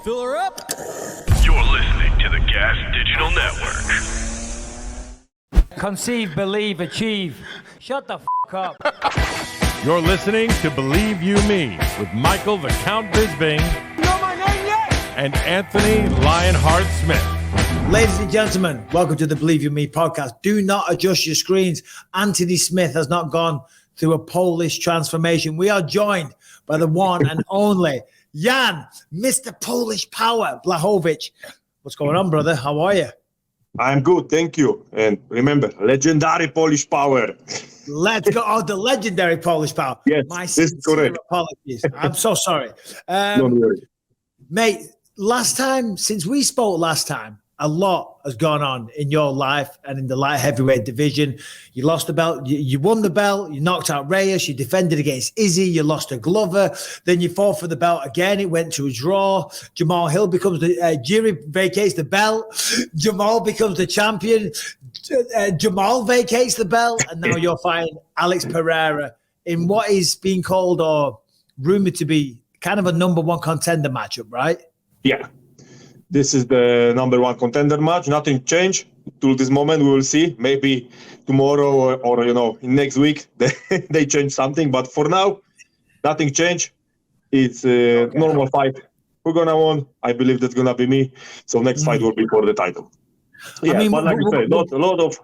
Fill her up. You're listening to the Gas Digital Network. Conceive, believe, achieve. Shut the f*** up. You're listening to Believe You Me with Michael the Count Bisping. You know my name yet? And Anthony Lionheart Smith. Ladies and gentlemen, welcome to the Believe You Me podcast. Do not adjust your screens. Anthony Smith has not gone through a Polish transformation. We are joined by the one and only Jan, Mr. Polish Power, Błachowicz. What's going on, brother? How are you? I'm good, thank you. And remember, legendary Polish Power. Let's go. Oh, the legendary Polish Power. Yes, my this is correct. Apologies. I'm so sorry. Don't worry. Mate, since we spoke last time, a lot has gone on in your life and in the light heavyweight division. You lost the belt. You won the belt. You knocked out Reyes. You defended against Izzy. You lost to Glover. Then you fought for the belt again. It went to a draw. Jamahal becomes the jury vacates the belt. Jamahal becomes the champion. Jamahal vacates the belt, and now you're fighting Alex Pereira in what is being called or rumored to be kind of a number one contender matchup, right? Yeah. This is the number one contender match. Nothing changed till this moment. We will see. Maybe tomorrow or next week they change something. But for now, nothing changed. It's a normal fight. We're gonna win. I believe that's gonna be me. So next fight will be for the title. Yeah, I mean, but like I said, a lot of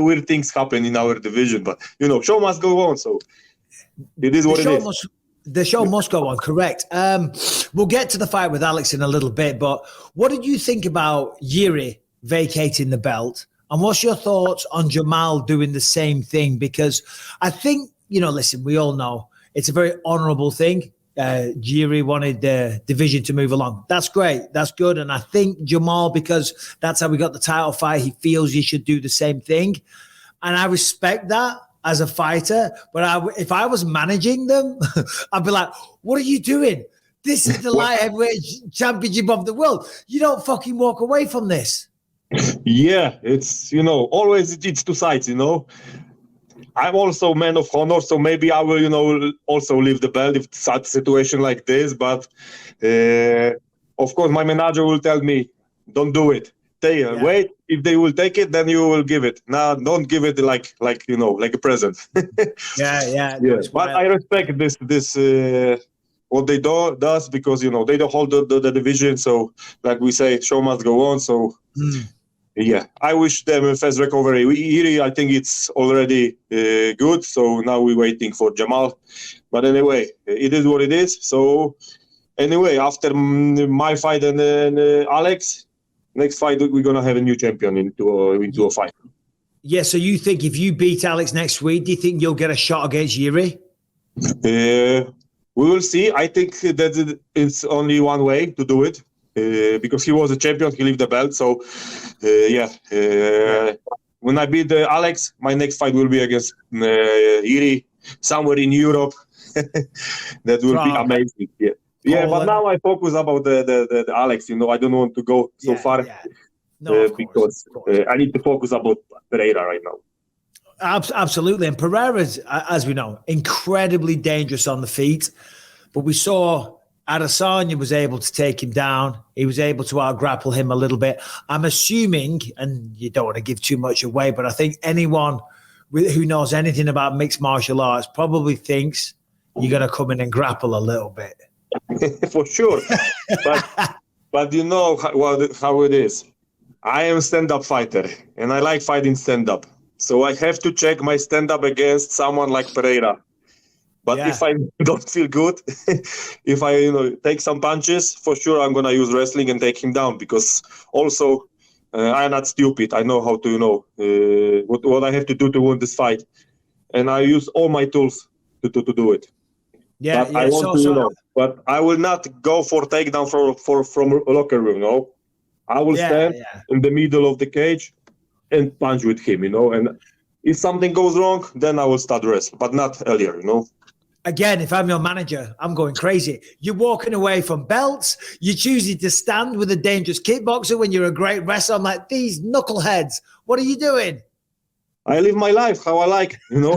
weird things happen in our division. But show must go on. So it is what it is. The show must go on, correct. We'll get to the fight with Alex in a little bit, but what did you think about Yuri vacating the belt? And what's your thoughts on Jamahal doing the same thing? Because I think, listen, we all know it's a very honorable thing. Yuri wanted the division to move along. That's great. That's good. And I think Jamahal, because that's how we got the title fight, he feels he should do the same thing. And I respect that as a fighter, but if I was managing them, I'd be like, what are you doing? This is the light heavyweight championship of the world. You don't fucking walk away from this. Yeah, it's, always it's two sides, I'm also a man of honor, so maybe I will, also leave the belt if it's a situation like this. But, of course, my manager will tell me, don't do it. Wait, if they will take it, then you will give it. Now, don't give it like a present. yeah. But I respect this what they does because they don't hold the division. So, like we say, show must go on. So, yeah, I wish them a fast recovery. Iri, I think it's already good. So now we're waiting for Jamahal. But anyway, it is what it is. So anyway, after my fight and Alex. Next fight, we're going to have a new champion into a fight. Yeah, so you think if you beat Alex next week, do you think you'll get a shot against Yuri? We will see. I think that it's only one way to do it because he was a champion. He left the belt. So, when I beat Alex, my next fight will be against Yuri, somewhere in Europe. That will be amazing. Yeah. Yeah, but now I focus about the Alex. I don't want to go so far because I need to focus about Pereira right now. Absolutely, and Pereira's, as we know, incredibly dangerous on the feet. But we saw Adesanya was able to take him down. He was able to out-grapple him a little bit. I'm assuming, and you don't want to give too much away, but I think anyone who knows anything about mixed martial arts probably thinks you're going to come in and grapple a little bit. For sure, but you know how it is. I am a stand-up fighter, and I like fighting stand-up. So I have to check my stand-up against someone like Pereira. But if I don't feel good, if I take some punches, for sure I'm gonna use wrestling and take him down. Because also I'm not stupid. I know how to what I have to do to win this fight, and I use all my tools to do it. Yeah, but I want but I will not go for takedown from a locker room. I will stand in the middle of the cage and punch with him. And if something goes wrong, then I will start wrestling, but not earlier. Again, if I'm your manager, I'm going crazy. You're walking away from belts. You're choosing to stand with a dangerous kickboxer when you're a great wrestler. I'm like, these knuckleheads, what are you doing? I live my life how I like, And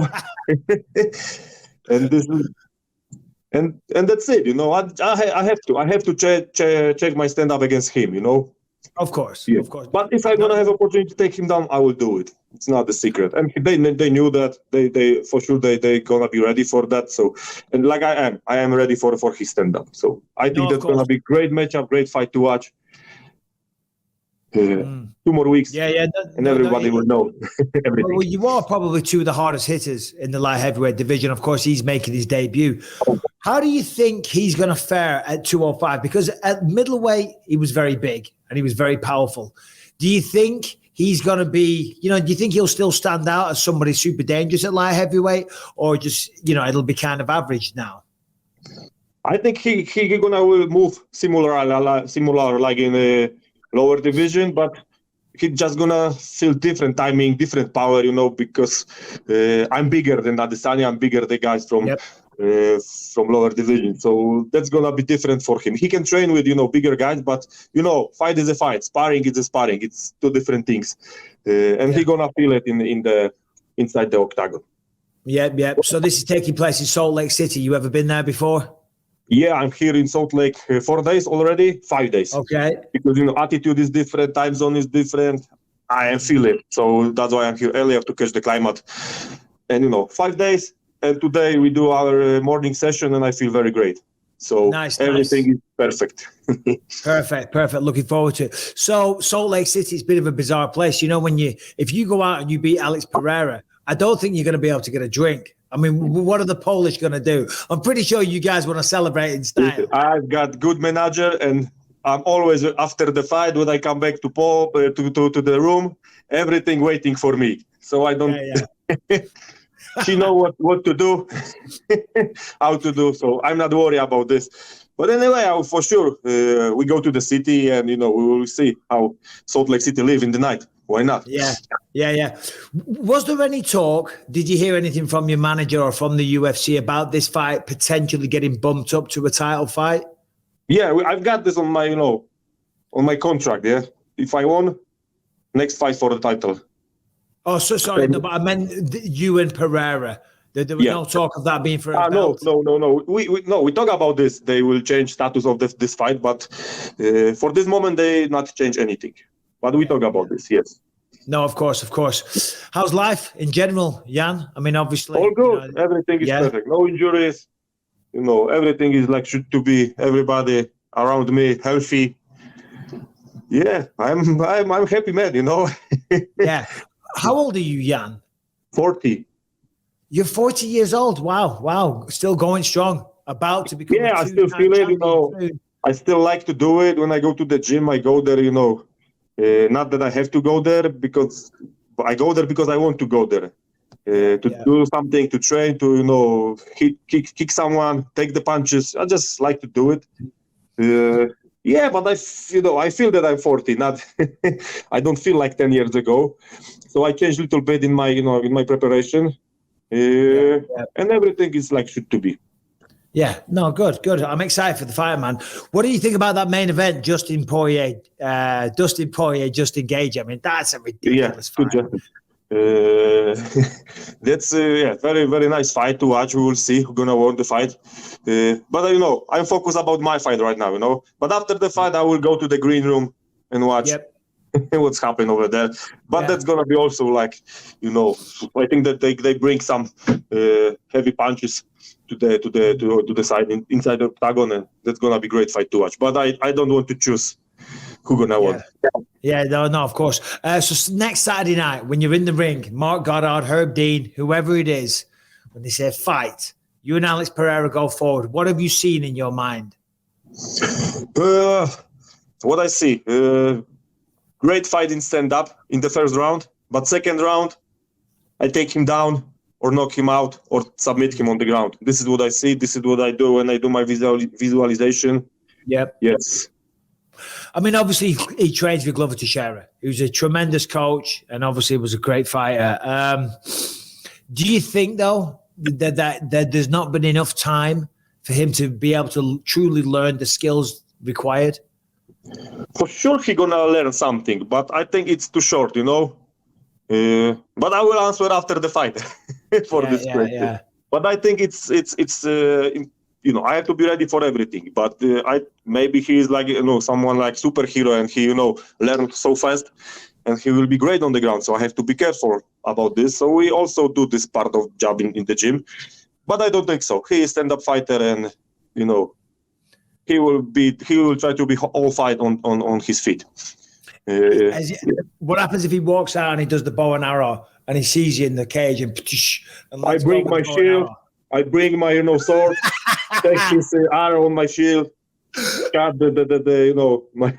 this is and that's it. I have to check my stand up against him. Of course, Yeah. of course. But if I'm gonna have opportunity to take him down, I will do it. It's not a secret, and they knew that. They for sure they gonna be ready for that. So, and like I am ready for his stand up. So I think that's gonna be great matchup, great fight to watch. 2 more weeks, and everybody will know everything. Well, you are probably two of the hardest hitters in the light heavyweight division. Of course, he's making his debut. How do you think he's going to fare at 205? Because at middleweight, he was very big and he was very powerful. Do you think he's going to be, do you think he'll still stand out as somebody super dangerous at light heavyweight, or just, it'll be kind of average now? I think he gonna will move similar like in the lower division, but he's just gonna feel different timing, different power, because I'm bigger than Adesanya, I'm bigger than guys from lower division. So that's gonna be different for him. He can train with bigger guys, but fight is a fight, sparring is a sparring. It's two different things, and he gonna feel it inside the octagon. Yeah. So this is taking place in Salt Lake City. You ever been there before? Yeah, I'm here in Salt Lake 4 days already, 5 days. Okay. Because attitude is different, time zone is different. I feel it, so that's why I'm here earlier to catch the climate. And 5 days, and today we do our morning session, and I feel very great. So everything is perfect. Perfect. Looking forward to it. So Salt Lake City is a bit of a bizarre place. If you go out and you beat Alex Pereira, I don't think you're going to be able to get a drink. I mean, what are the Polish going to do? I'm pretty sure you guys want to celebrate in style. I've got good manager, and I'm always after the fight when I come back to to the room, everything waiting for me. So I don't. Yeah. She know what to do, how to do. So I'm not worried about this. But anyway, for sure, we go to the city, and we will see how Salt Lake City live in the night. Why not? Yeah. Was there any talk? Did you hear anything from your manager or from the UFC about this fight potentially getting bumped up to a title fight? Yeah, I've got this on my, on my contract. Yeah, if I won, next fight for the title. Oh, so sorry, no, but I meant you and Pereira. There was no talk of that being for a belt. No. We talk about this. They will change status of this fight, but for this moment, they not change anything. But we talk about this, yes. No, of course. How's life in general, Jan? I mean, obviously. All good. Everything is perfect. No injuries. Everything is like should to be. Everybody around me healthy. Yeah, I'm happy man. Yeah. How old are you, Jan? 40. You're 40 years old. Wow. Still going strong. About to become. Yeah, I still feel it. I still like to do it when I go to the gym. I go there. Not that I have to go there because I go there because I want to go there to do something, to train, to kick someone, take the punches. I just like to do it. But I feel that I'm 40. Not I don't feel like 10 years ago. So I changed a little bit in my in my preparation, and everything is like should to be. Yeah, no, good. I'm excited for the fight, man. What do you think about that main event, Dustin Poirier, Justin Gage? I mean, that's a ridiculous fight. That's very, very nice fight to watch. We will see who's gonna win the fight. But I'm focused about my fight right now. But after the fight, I will go to the green room and watch what's happening over there. But that's gonna be also like, I think that they bring some heavy punches to the side inside the octagon, and that's gonna be great fight to watch. But I don't want to choose who gonna win. Yeah, no, of course. So next Saturday night, when you're in the ring, Mark Goddard, Herb Dean, whoever it is, when they say fight, you and Alex Pereira go forward. What have you seen in your mind? What I see, great fight in stand-up in the first round, but second round, I take him down or knock him out or submit him on the ground. This is what I see. This is what I do when I do my visualization. Yep. Yes. I mean, obviously, he trains with Glover Teixeira, who's a tremendous coach and obviously was a great fighter. Do you think, though, that there's not been enough time for him to be able to truly learn the skills required? For sure, he's going to learn something, but I think it's too short, But I will answer after the fight for this question. Yeah. But I think it's I have to be ready for everything. But maybe he is like, someone like superhero, and he, learned so fast, and he will be great on the ground. So I have to be careful about this. So we also do this part of job in the gym, but I don't think so. He is stand-up fighter, and he will try to be all fight on his feet. What happens if he walks out and he does the bow and arrow and he sees you in the cage and I bring my shield, I bring my sword, take his arrow on my shield, cut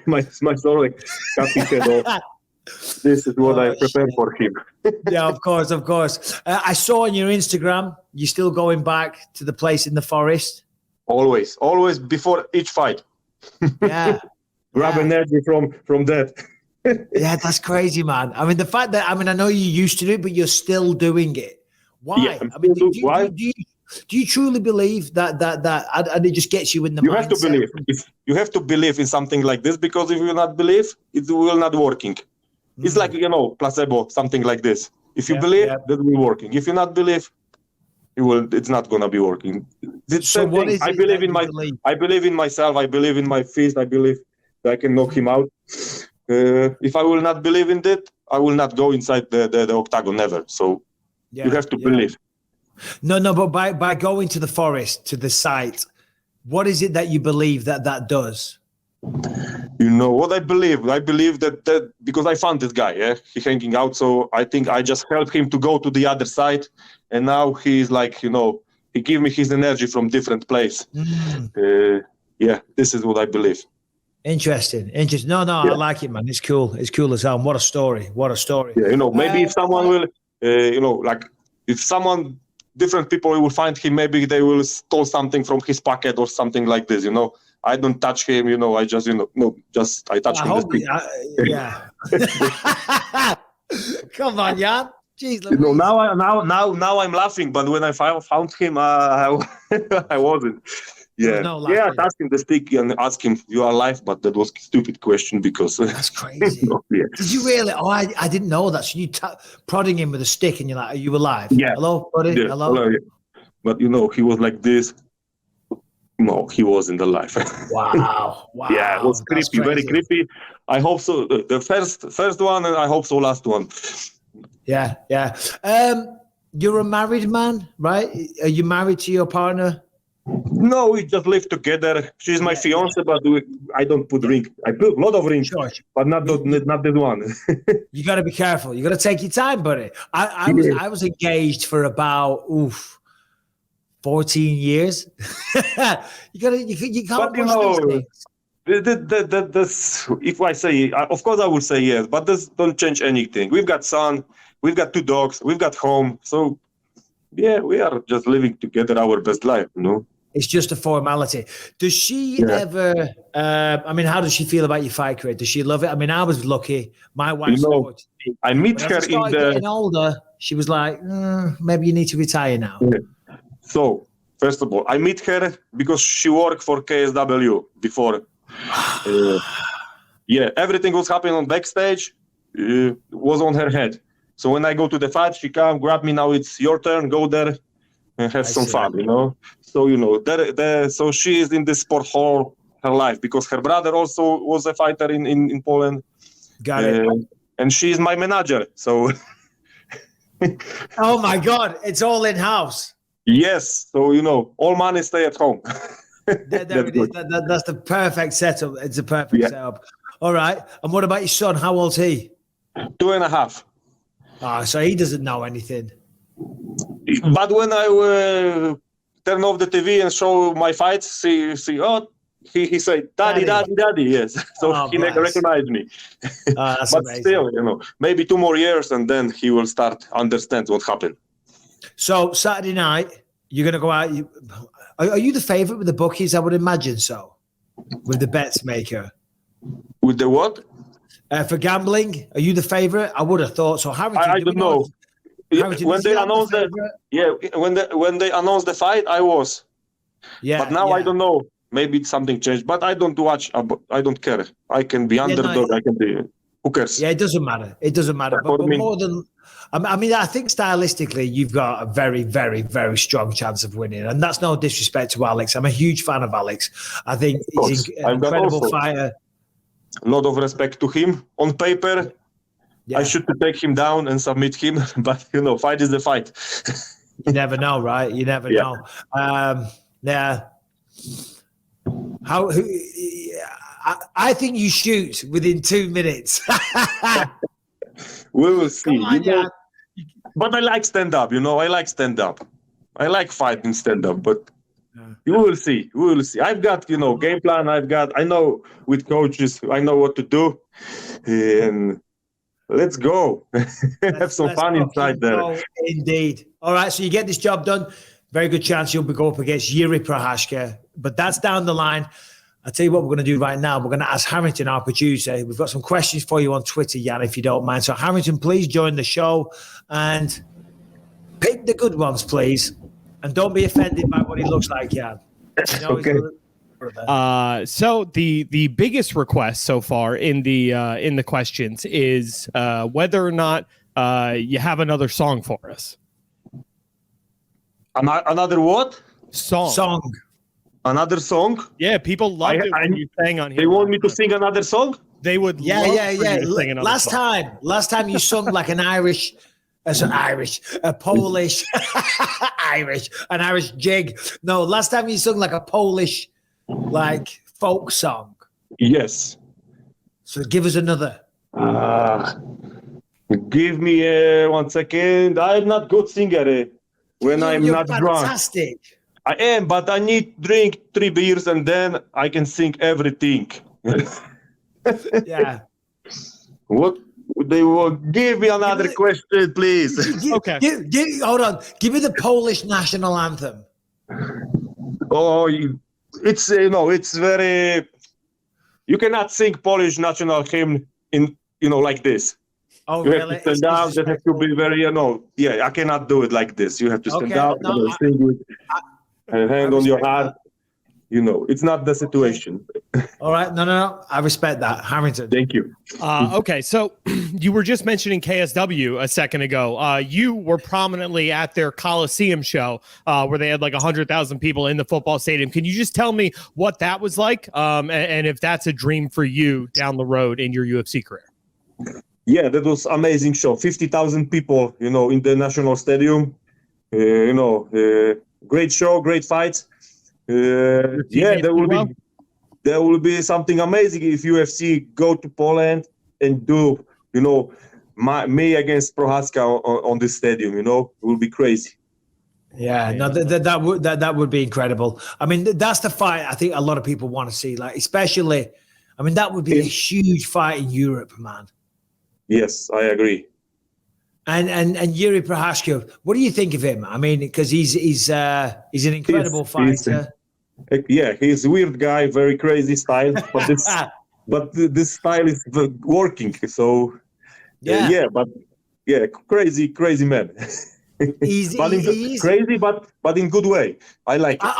my sword, like cut his head off. This is what I prepare for him. Yeah, of course. I saw on your Instagram you're still going back to the place in the forest. Always before each fight. Yeah. Grab energy from that. Yeah, that's crazy, man. I mean, the fact that, I know you used to do it, but you're still doing it. Why? Yeah, do you truly believe that and it just gets you in the mindset? You have to believe. You have to believe in something like this, because if you not believe, it will not working. It's like, placebo, something like this. If you believe, that will working. If you not believe, it's not gonna be working. So what is I believe in I believe in myself. I believe in my fist. I believe that I can knock him out. If I will not believe in that, I will not go inside the octagon never. So you have to believe. No, but by going to the forest, to the site, what is it that you believe that does? What I believe? I believe that because I found this guy, he hanging out. So I think I just helped him to go to the other side. And now he's like, he give me his energy from different place. This is what I believe. Interesting. No, I like it, man. It's cool as hell. What a story. Yeah, maybe if someone will, if someone, different people will find him, maybe they will steal something from his pocket or something like this, I don't touch him, I just, I touch him. Yeah. Come on, Jan. Jeez, now I'm laughing, but when I found him, I wasn't. Yeah, I asked him to speak and ask him, "You are alive?" But that was a stupid question because that's crazy. Did you really? Oh, I didn't know that. So you prodding him with a stick, and you're like, "Are you alive?" Yeah. Hello, buddy. Yeah. Hello. Yeah. But he was like this. No, he wasn't alive. Wow. Yeah, it was creepy, very creepy. I hope so. The first one, and I hope so last one. Yeah. You're a married man, right? Are you married to your partner? No, we just live together. She's my fiance, but I don't put ring. I put a lot of rings, sure. But not that one. You got to be careful. You got to take your time, buddy. I was engaged for about 14 years. you can't push these things. If I say, of course I will say yes, but this don't change anything. We've got son, we've got 2 dogs, we've got home. So yeah, we are just living together our best life, It's just a formality. Does she ever, how does she feel about your fight career? Does she love it? I was lucky. My wife I meet her in getting older, she was like, maybe you need to retire now. Yeah. So, first of all, I meet her because she worked for KSW before. Everything was happening on backstage, was on her head. So when I go to the fight, she come, grab me, now it's your turn, go there and have some fun, So, so she is in this sport all her life because her brother also was a fighter in Poland. Got it. And she is my manager, so... Oh my God, it's all in-house. Yes, so all money stay at home. That's the perfect setup. It's a perfect setup. All right. And what about your son? How old's he? 2.5. So he doesn't know anything. But when I turn off the TV and show my fights, he said, Daddy, yes. So he never recognized me. That's but amazing. Still, maybe 2 more years and then he will start understand what happened. So Saturday night, you're going to go out. Are you the favorite with the bookies? I would imagine so. With the bets maker. With the what? For gambling, are you the favorite? I would have thought so. Harrington, I don't know. When they announced when they announced the fight, I was. Yeah. But now I don't know. Maybe something changed. But I don't watch. I don't care. I can be underdog. I can be. Who cares? Yeah, it doesn't matter. It doesn't matter. But more than, I mean, I think stylistically, you've got a very, very, very strong chance of winning. And that's no disrespect to Alex. I'm a huge fan of Alex. I think he's an incredible fighter. A lot of respect to him. On paper, I should take him down and submit him. But, fight is the fight. You never know, right? You never know. Yeah. I think you shoot within 2 minutes. We will see. On, but I like stand-up, I like stand-up. I like fighting stand-up, but you will see. We will see. I've got, game plan. I know with coaches, I know what to do. And let's go. Have some fun inside there. Indeed. All right, so you get this job done. Very good chance you'll go up against Yuri Prochazka. But that's down the line. I'll tell you what we're going to do right now. We're going to ask Harrington, our producer. We've got some questions for you on Twitter, Jan, if you don't mind. So, Harrington, please join the show and pick the good ones, please. And don't be offended by what he looks like, Jan. Okay. So the biggest request so far in the questions is whether or not you have another song for us. Another what? Song. Another song? Yeah, people love it when you sang on here. They want me to sing another song? They would love for you to sing another song. Last time you sung like an Irish, a Polish, an Irish jig. No, last time you sung like a Polish, folk song. Yes. So give us another. Give me 1 second. I'm not good singer when I'm not drunk. Fantastic. I am, but I need drink 3 beers and then I can sing everything. Yeah. What? They will give me another question, please. Okay. Hold on. Give me the Polish national anthem. It's it's very. You cannot sing Polish national hymn in like this. Oh, you really? have to stand up. That has to be very I cannot do it like this. You have to stand up and sing with and hand on your heart. It's not the situation. All right. No. I respect that. Harrington. Thank you. Okay. So you were just mentioning KSW a second ago. You were prominently at their Coliseum show where they had like 100,000 people in the football stadium. Can you just tell me what that was like? And if that's a dream for you down the road in your UFC career? Yeah, that was amazing show. 50,000 people, in the national stadium. Great show, great fights. There will be something amazing if UFC go to Poland and do, me against Prochazka on this stadium. It will be crazy. Yeah, no, that would be incredible. I mean, that's the fight I think a lot of people want to see. Especially, I mean, that would be a huge fight in Europe, man. Yes, I agree. And Yuri Prochazka, what do you think of him? I mean, because he's an incredible fighter. He's a weird guy, very crazy style, but this style is working. So crazy man. He's crazy, but in good way. I like it.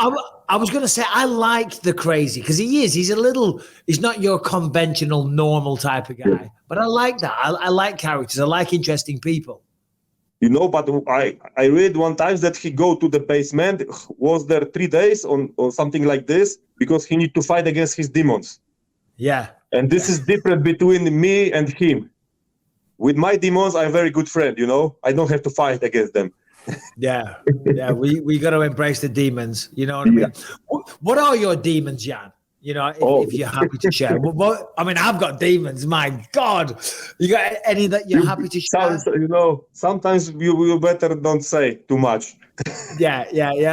I was going to say I like the crazy because he's not your conventional normal type of guy, but I like that. I like characters. I like interesting people. But I read one time that he go to the basement, was there 3 days or something like this because he need to fight against his demons. Yeah. And this is different between me and him. With my demons, I'm a very good friend, I don't have to fight against them. Yeah. We got to embrace the demons. You know what I mean? What are your demons, Jan? If you're happy to share. I've got demons. My God, you got any that you're happy to share? Sometimes you better don't say too much. Yeah.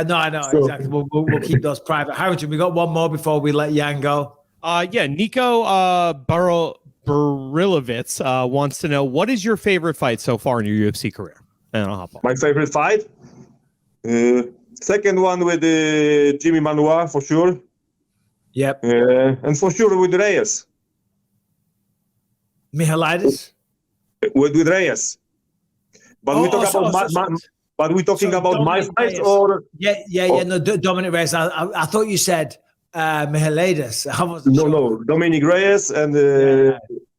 No, I know exactly. We'll keep those private. Harrington, we got one more before we let Jan go. Nico Barilowitz wants to know, what is your favorite fight so far in your UFC career? And I'll hop on. My favorite fight? Second one with Jimmy Manuwa, for sure. Yep. And for sure with Reyes. Mihalidis? With Reyes. But we're talking about my fight or... No, Dominic Reyes. I thought you said Mihalidis. No, Dominic Reyes and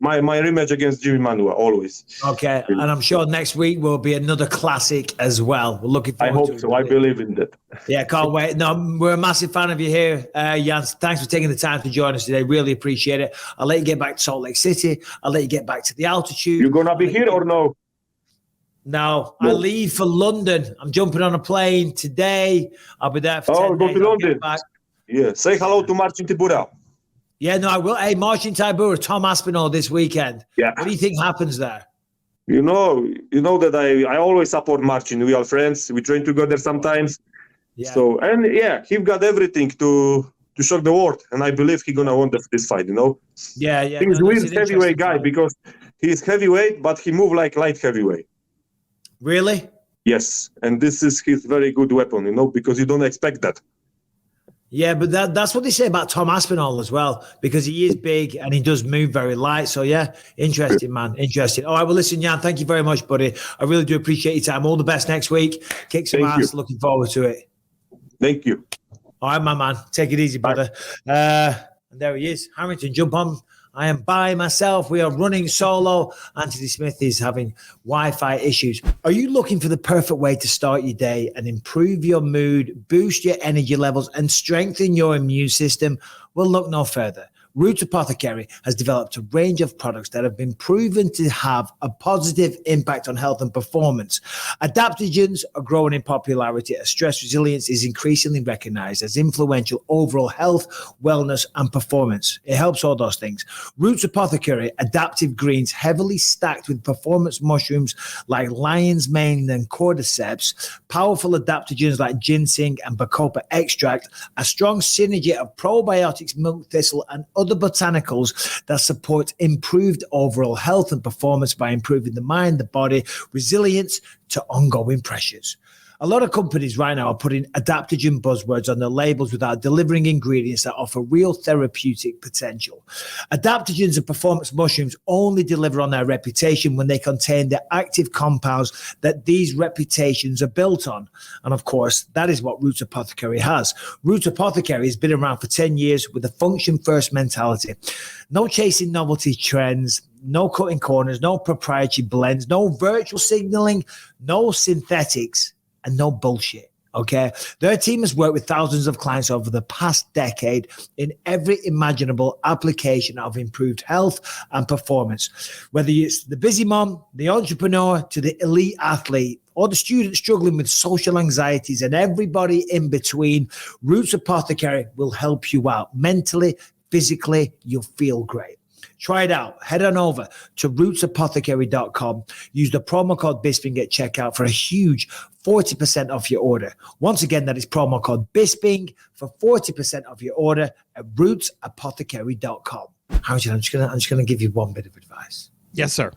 my rematch against Jimmy Manuwa, always. Okay, and I'm sure next week will be another classic as well. We're looking forward I to hope it. so. I believe in that. Yeah, can't wait. No, we're a massive fan of you here, Jan. Thanks for taking the time to join us today. Really appreciate it. I'll let you get back to Salt Lake City. I'll let you get back to the altitude. You gonna be here or no? No, I leave for London. I'm jumping on a plane today. I'll be there for 10 go days. to I'll get London. back. Yeah. Say hello to Marcin Tybura. Yeah, no, I will. Hey, Marcin Tybura, Tom Aspinall this weekend. Yeah. What do you think happens there? You know that I always support Marcin. We are friends. We train together sometimes. Yeah. So, and yeah, he got everything to shock the world. And I believe he's going to win this fight, Yeah. He's no, a that's an heavyweight interesting guy fight. because he's heavyweight, but he moves like light heavyweight. Really? Yes. And this is his very good weapon, because you don't expect that. Yeah, but that's what they say about Tom Aspinall as well, because he is big and he does move very light. So, yeah, interesting, man. Interesting. All right, well, listen, Jan, thank you very much, buddy. I really do appreciate your time. All the best next week. Kick some Thank ass. you. Looking forward to it. Thank you. All right, my man. Take it easy, brother. And there he is. Harrington, jump on. I am by myself. We are running solo. Anthony Smith is having Wi-Fi issues. Are you looking for the perfect way to start your day and improve your mood, boost your energy levels, and strengthen your immune system? Well, look no further. Roots Apothecary has developed a range of products that have been proven to have a positive impact on health and performance. Adaptogens are growing in popularity as stress resilience is increasingly recognized as influential overall health, wellness, and performance. It helps all those things. Roots Apothecary adaptive greens heavily stacked with performance mushrooms like lion's mane and cordyceps, powerful adaptogens like ginseng and bacopa extract, a strong synergy of probiotics, milk thistle, and other botanicals that support improved overall health and performance by improving the mind, the body, resilience to ongoing pressures. A lot of companies right now are putting adaptogen buzzwords on their labels without delivering ingredients that offer real therapeutic potential. Adaptogens and performance mushrooms only deliver on their reputation when they contain the active compounds that these reputations are built on. And of course, that is what Roots Apothecary has. Roots Apothecary has been around for 10 years with a function-first mentality. No chasing novelty trends, no cutting corners, no proprietary blends, no virtual signaling, no synthetics, and no bullshit, okay? Their team has worked with thousands of clients over the past decade in every imaginable application of improved health and performance. Whether it's the busy mom, the entrepreneur, to the elite athlete, or the student struggling with social anxieties and everybody in between, Roots Apothecary will help you out. Mentally, physically, you'll feel great. Try it out. Head on over to rootsapothecary.com. Use the promo code Bisping at checkout for a huge 40% off your order. Once again, that is promo code Bisping for 40% off your order at rootsapothecary.com. Harrington, I'm just gonna give you one bit of advice. Yes, sir.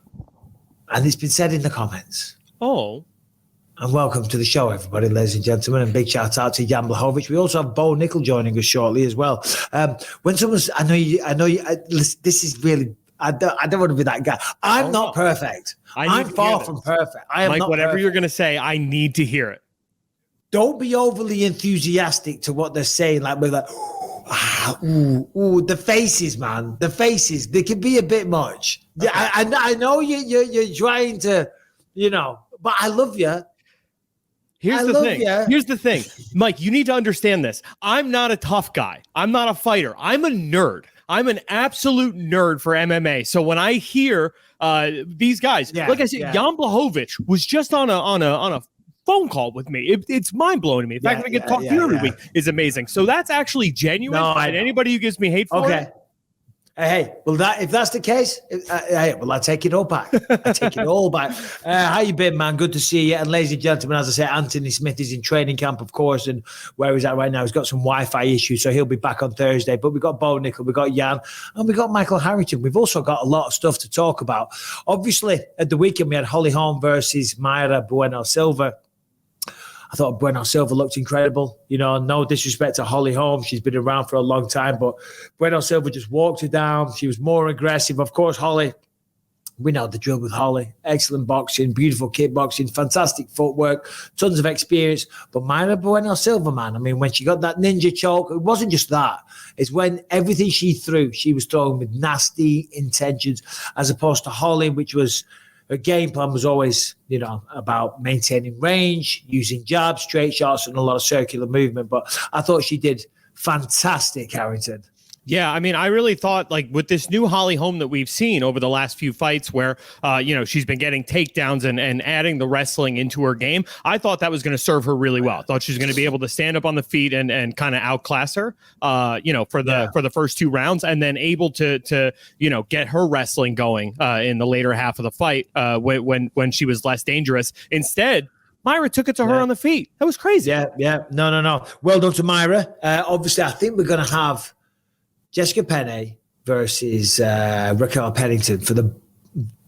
And it's been said in the comments. Oh. And welcome to the show, everybody, ladies and gentlemen. And big shout out to Jan Błachowicz. We also have Bo Nickal joining us shortly as well. When someone's, I know you. Listen, this is really. I don't want to be that guy. I'm not perfect. I'm far from perfect. I am Mike, not whatever perfect. you're going to say, I need to hear it. Don't be overly enthusiastic to what they're saying. Like we're like, the faces, man. The faces. They can be a bit much. Okay. Yeah, I know you're trying to, but I love you. Here's the thing, Mike, you need to understand this. I'm not a tough guy. I'm not a fighter. I'm a nerd. I'm an absolute nerd for MMA. So when I hear these guys, like I said, Jan Błachowicz was just on a phone call with me. It's mind blowing to me. The fact that we get talk here every week is amazing. So that's actually genuine. And anybody who gives me hate for it. Hey, well, if that's the case, I take it all back. I take it all back. How you been, man? Good to see you. And ladies and gentlemen, as I say, Anthony Smith is in training camp, of course, and where he's at right now, he's got some Wi-Fi issues, so he'll be back on Thursday. But we've got Bo Nickal, we've got Jan, and we've got Michael Harrington. We've also got a lot of stuff to talk about. Obviously, at the weekend, we had Holly Holm versus Mayra Bueno Silva. I thought Bueno Silva looked incredible. No disrespect to Holly Holm. She's been around for a long time, but Bueno Silva just walked her down. She was more aggressive. Of course, Holly we know the drill with Holly. Excellent boxing, beautiful kickboxing, fantastic footwork, tons of experience. But Mayra Bueno Silva, man, I mean, when she got that ninja choke, it wasn't just that. It's when everything she threw, she was throwing with nasty intentions, as opposed to Holly, which was her game plan was always, about maintaining range, using jabs, straight shots, and a lot of circular movement. But I thought she did fantastic, Harrington. Yeah, I mean, I really thought, like, with this new Holly Holm that we've seen over the last few fights where, she's been getting takedowns and adding the wrestling into her game, I thought that was going to serve her really well. I thought she was going to be able to stand up on the feet and kind of outclass her, for the first 2 rounds, and then able to get her wrestling going in the later half of the fight when she was less dangerous. Instead, Mayra took it to her on the feet. That was crazy. Yeah. No. Well done to Mayra. Obviously, I think we're going to have Jessica Penne versus Raquel Pennington for the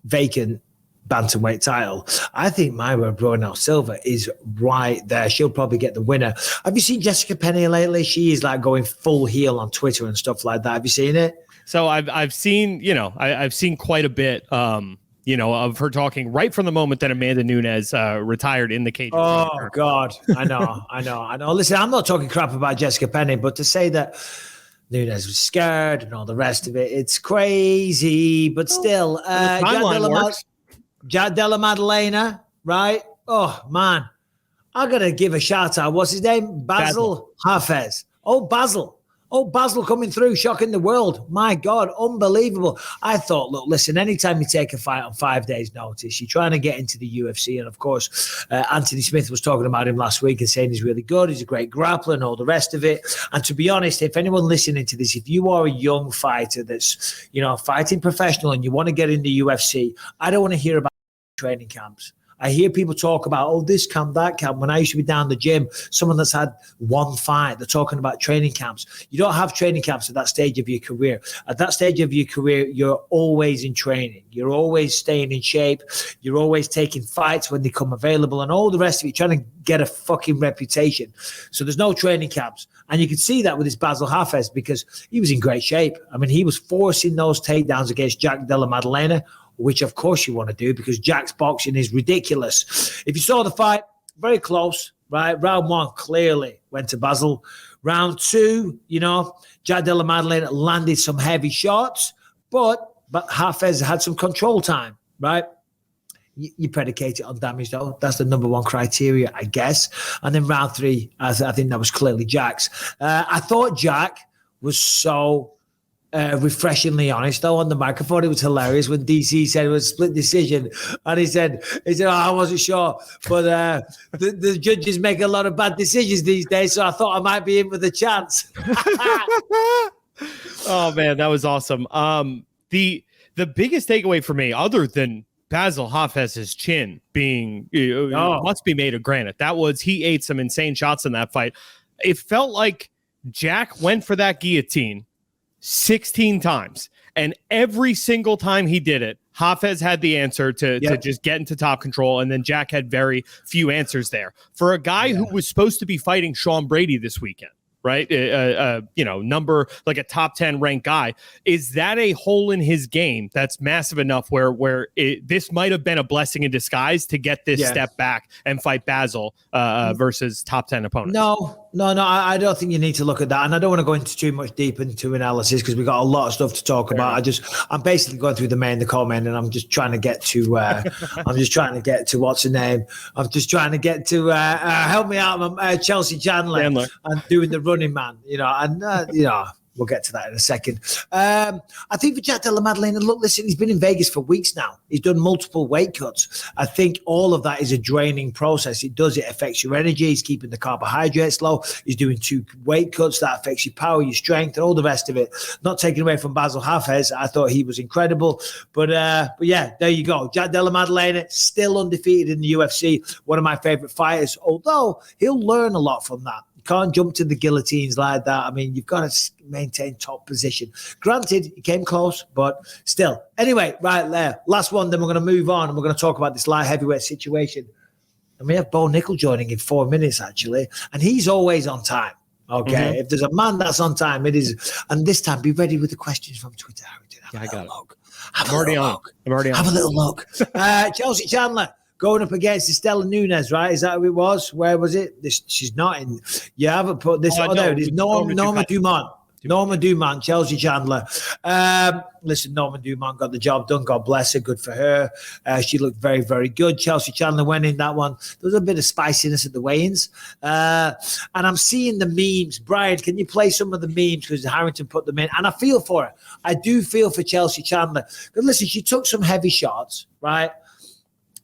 vacant bantamweight title. I think Mayra Bueno Silva is right there. She'll probably get the winner. Have you seen Jessica Penne lately? She is like going full heel on Twitter and stuff like that. Have you seen it? So I've seen, I've seen quite a bit, of her talking right from the moment that Amanda Nunes retired in the cage. Oh, God. I know. Listen, I'm not talking crap about Jessica Penne, but to say that Nunes was scared and all the rest of it, it's crazy. But still, Della Maddalena, right? Oh, man. I got to give a shout out. What's his name? Bassil Hafez. Bassil coming through, shocking the world. My God, unbelievable. I thought, look, listen, anytime you take a fight on 5 days' notice, you're trying to get into the UFC. And, of course, Anthony Smith was talking about him last week and saying he's really good. He's a great grappler and all the rest of it. And to be honest, if anyone listening to this, if you are a young fighter that's, fighting professional and you want to get in the UFC, I don't want to hear about training camps. I hear people talk about, this camp, that camp. When I used to be down the gym, someone that's had one fight, they're talking about training camps. You don't have training camps at that stage of your career. At that stage of your career, you're always in training. You're always staying in shape. You're always taking fights when they come available and all the rest of it, trying to get a fucking reputation. So there's no training camps. And you can see that with this Bassil Hafez because he was in great shape. I mean, he was forcing those takedowns against Jack Della Maddalena, which of course you want to do because Jack's boxing is ridiculous. If you saw the fight, very close, right? Round 1 clearly went to Bassil. Round 2, Jack Della Maddalena landed some heavy shots, but Hafez had some control time, right? You predicate it on damage, though. That's the number 1 criteria, I guess. And then round 3, I think that was clearly Jack's. I thought Jack was so refreshingly honest, though, on the mic. I thought it was hilarious when DC said it was a split decision. And he said, I wasn't sure. But the judges make a lot of bad decisions these days, so I thought I might be in with a chance. Oh, man, that was awesome. The biggest takeaway for me, other than Bassil Hafez's chin being must be made of granite, that was he ate some insane shots in that fight. It felt like Jack went for that guillotine 16 times. And every single time he did it, Hafez had the answer to just get into top control. And then Jack had very few answers there. For a guy who was supposed to be fighting Sean Brady this weekend, right? Number like a top 10 ranked guy. Is that a hole in his game that's massive enough where this might have been a blessing in disguise to get this step back and fight Bassil versus top 10 opponents? No, I don't think you need to look at that. And I don't want to go into too much deep into analysis because we've got a lot of stuff to talk about. I'm basically going through the main, the comment, and I'm just trying to get to, what's her name? I'm just trying to get to, help me out, Chelsea Chandler. And doing the running man, we'll get to that in a second. I think for Jack Della Maddalena, look, listen, he's been in Vegas for weeks now. He's done multiple weight cuts. I think all of that is a draining process. It affects your energy. He's keeping the carbohydrates low. He's doing 2 weight cuts. That affects your power, your strength, and all the rest of it. Not taken away from Bassil Hafez. I thought he was incredible. But yeah, there you go. Jack Della Maddalena, still undefeated in the UFC. One of my favorite fighters, although he'll learn a lot from that. Can't jump to the guillotines like that. I mean, you've got to maintain top position. Granted, he came close, but still. Anyway, right there. Last one, then we're going to move on and we're going to talk about this light heavyweight situation. And we have Bo Nickal joining in 4 minutes, actually. And he's always on time. Okay, if there's a man that's on time, it is. And this time, be ready with the questions from Twitter. I got it. I'm already on. Have a little look. Chelsea Chandler going up against Estella Nunes, right? Is that who it was? Where was it? She's not in. You haven't put this. No, there it is. Norma Dumont. Norma Dumont, Chelsea Chandler. Listen, Norma Dumont got the job done. God bless her. Good for her. She looked very, very good. Chelsea Chandler went in that one. There was a bit of spiciness at the weigh-ins. And I'm seeing the memes. Brian, can you play some of the memes? Because Harrington put them in. And I feel for her. I do feel for Chelsea Chandler. But listen, she took some heavy shots, right?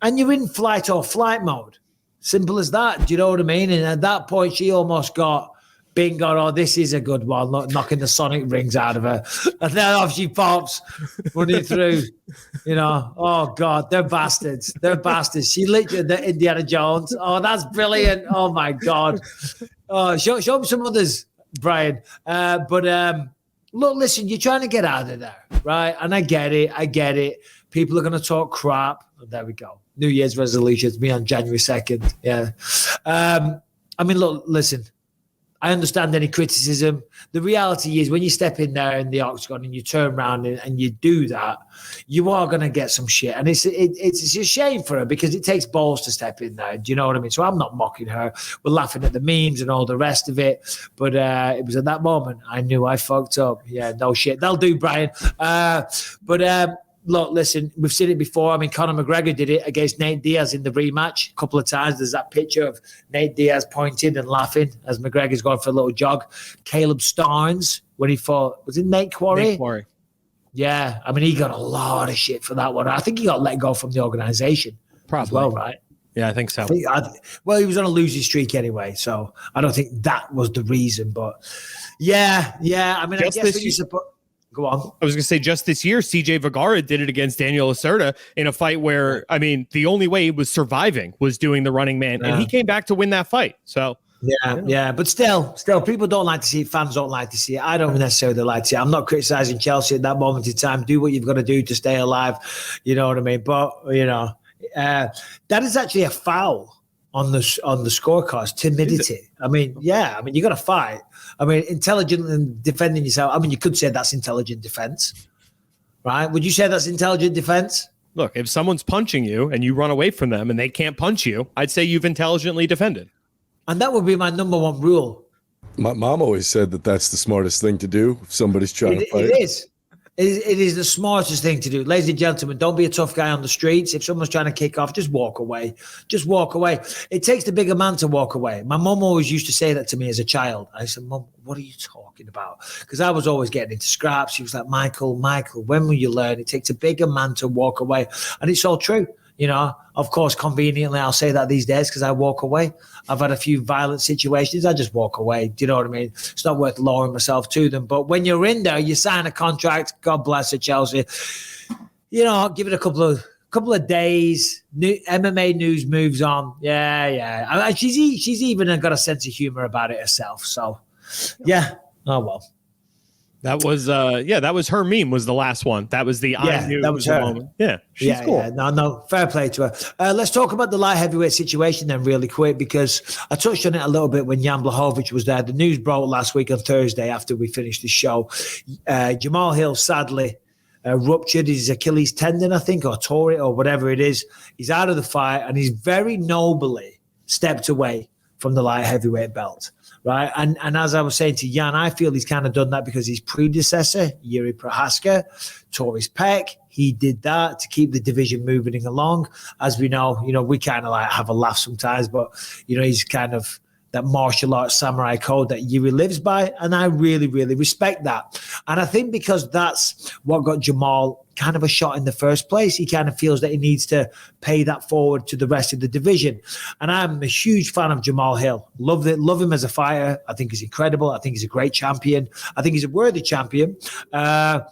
And you're in flight or flight mode. Simple as that. Do you know what I mean? And at that point, she almost got bingo. Oh, this is a good one. Knocking the sonic rings out of her. And then off she pops, running through. You know, oh, God, they're bastards. They're bastards. She literally, the Indiana Jones. Oh, that's brilliant. Oh, my God. Oh, show me some others, Brian. Look, listen, you're trying to get out of there, right? And I get it. People are going to talk crap. Oh, there we go. New Year's resolutions, me on January 2nd. Yeah. I mean, look, listen, I understand any criticism. The reality is when you step in there in the octagon and you turn around and you do that, you are going to get some shit. And it's a shame for her because it takes balls to step in there. Do you know what I mean? So I'm not mocking her. We're laughing at the memes and all the rest of it. But it was at that moment I knew I fucked up. Yeah, no shit. That'll do, Brian. Look, listen, we've seen it before. I mean, Conor McGregor did it against Nate Diaz in the rematch a couple of times. There's that picture of Nate Diaz pointing and laughing as McGregor's going for a little jog. Caleb Starnes, when he fought, was it Nate Quarry? Nate Quarry. Yeah, I mean, he got a lot of shit for that one. I think he got let go from the organization as well, right? Yeah, I think so. Well, he was on a losing streak anyway, so I don't think that was the reason. But yeah. I mean, I guess when you support. Go on. I was going to say just this year, CJ Vergara did it against Daniel Lacerda in a fight where, I mean, the only way he was surviving was doing the running man, and he came back to win that fight. So, yeah. But still, people don't like to see it. Fans don't like to see it. I don't necessarily like to see it. I'm not criticizing Chelsea at that moment in time. Do what you've got to do to stay alive. You know what I mean? But, that is actually a foul on the scorecards. Timidity. I mean, you got to fight. I mean, intelligent and defending yourself. I mean, you could say that's intelligent defense, right? Would you say that's intelligent defense? Look, if someone's punching you and you run away from them and they can't punch you, I'd say you've intelligently defended. And that would be my number one rule. My mom always said that that's the smartest thing to do if somebody's trying to fight. It is. It is the smartest thing to do. Ladies and gentlemen, don't be a tough guy on the streets. If someone's trying to kick off, just walk away. Just walk away. It takes the bigger man to walk away. My mum always used to say that to me as a child. I said, Mum, what are you talking about? Because I was always getting into scraps. She was like, Michael, when will you learn? It takes a bigger man to walk away. And it's all true. You know, of course, conveniently, I'll say that these days because I walk away. I've had a few violent situations. I just walk away. Do you know what I mean? It's not worth lowering myself to them. But when you're in there, you sign a contract. God bless her, Chelsea. You know, give it a couple of days. MMA news moves on. Yeah. And she's even got a sense of humor about it herself. So, yeah. Oh, well. That was that was her meme was the last one. That was the I knew that was her moment. Yeah, she's cool. Yeah. No, fair play to her. Let's talk about the light heavyweight situation then really quick because I touched on it a little bit when Jan Błachowicz was there. The news broke last week on Thursday after we finished the show. Jamahal Hill sadly ruptured his Achilles tendon, I think, or tore it or whatever it is. He's out of the fight and he's very nobly stepped away from the light heavyweight belt. Right. And as I was saying to Jan, I feel he's kind of done that because his predecessor, Yuri Prohaska, tore his pec. He did that to keep the division moving along. As we know, we kind of like have a laugh sometimes, but, he's kind of that martial arts samurai code that Yuri lives by. And I really, really respect that. And I think because that's what got Jamahal kind of a shot in the first place, he kind of feels that he needs to pay that forward to the rest of the division. And I'm a huge fan of Jamahal Hill. Love him as a fighter. I think he's incredible. I think he's a great champion. I think he's a worthy champion. And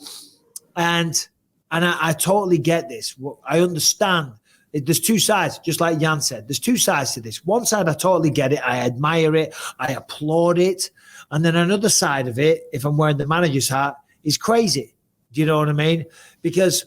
I totally get this. I understand. There's two sides, just like Jan said. There's two sides to this. One side, I totally get it. I admire it. I applaud it. And then another side of it, if I'm wearing the manager's hat, is crazy. Do you know what I mean? Because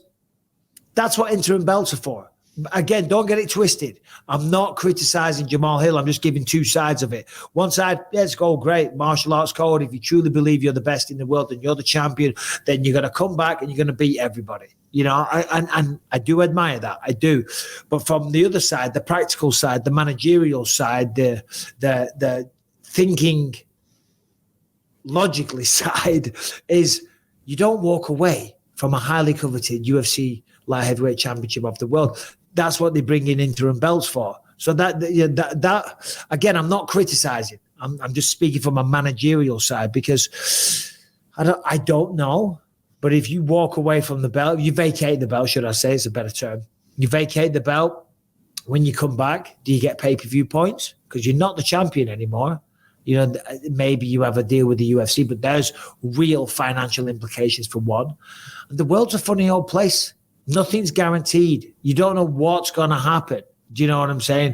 that's what interim belts are for. again, don't get it twisted. I'm not criticizing Jamahal Hill. I'm just giving two sides of it. One side, let's go, great, martial arts code. If you truly believe you're the best in the world and you're the champion, then you're going to come back and you're going to beat everybody. You know, and I do admire that. I do. But from the other side, the practical side, the managerial side, the thinking logically side is you don't walk away from a highly coveted UFC light heavyweight championship of the world. That's what they bring in interim belts for. So that again, I'm not criticizing. I'm just speaking from a managerial side because I don't know. But if you walk away from the belt, you vacate the belt, should I say, it's a better term. You vacate the belt. When you come back, do you get pay-per-view points? Because you're not the champion anymore. You know, maybe you have a deal with the UFC, but there's real financial implications for one. And the world's a funny old place. Nothing's guaranteed. You don't know what's going to happen. Do you know what I'm saying?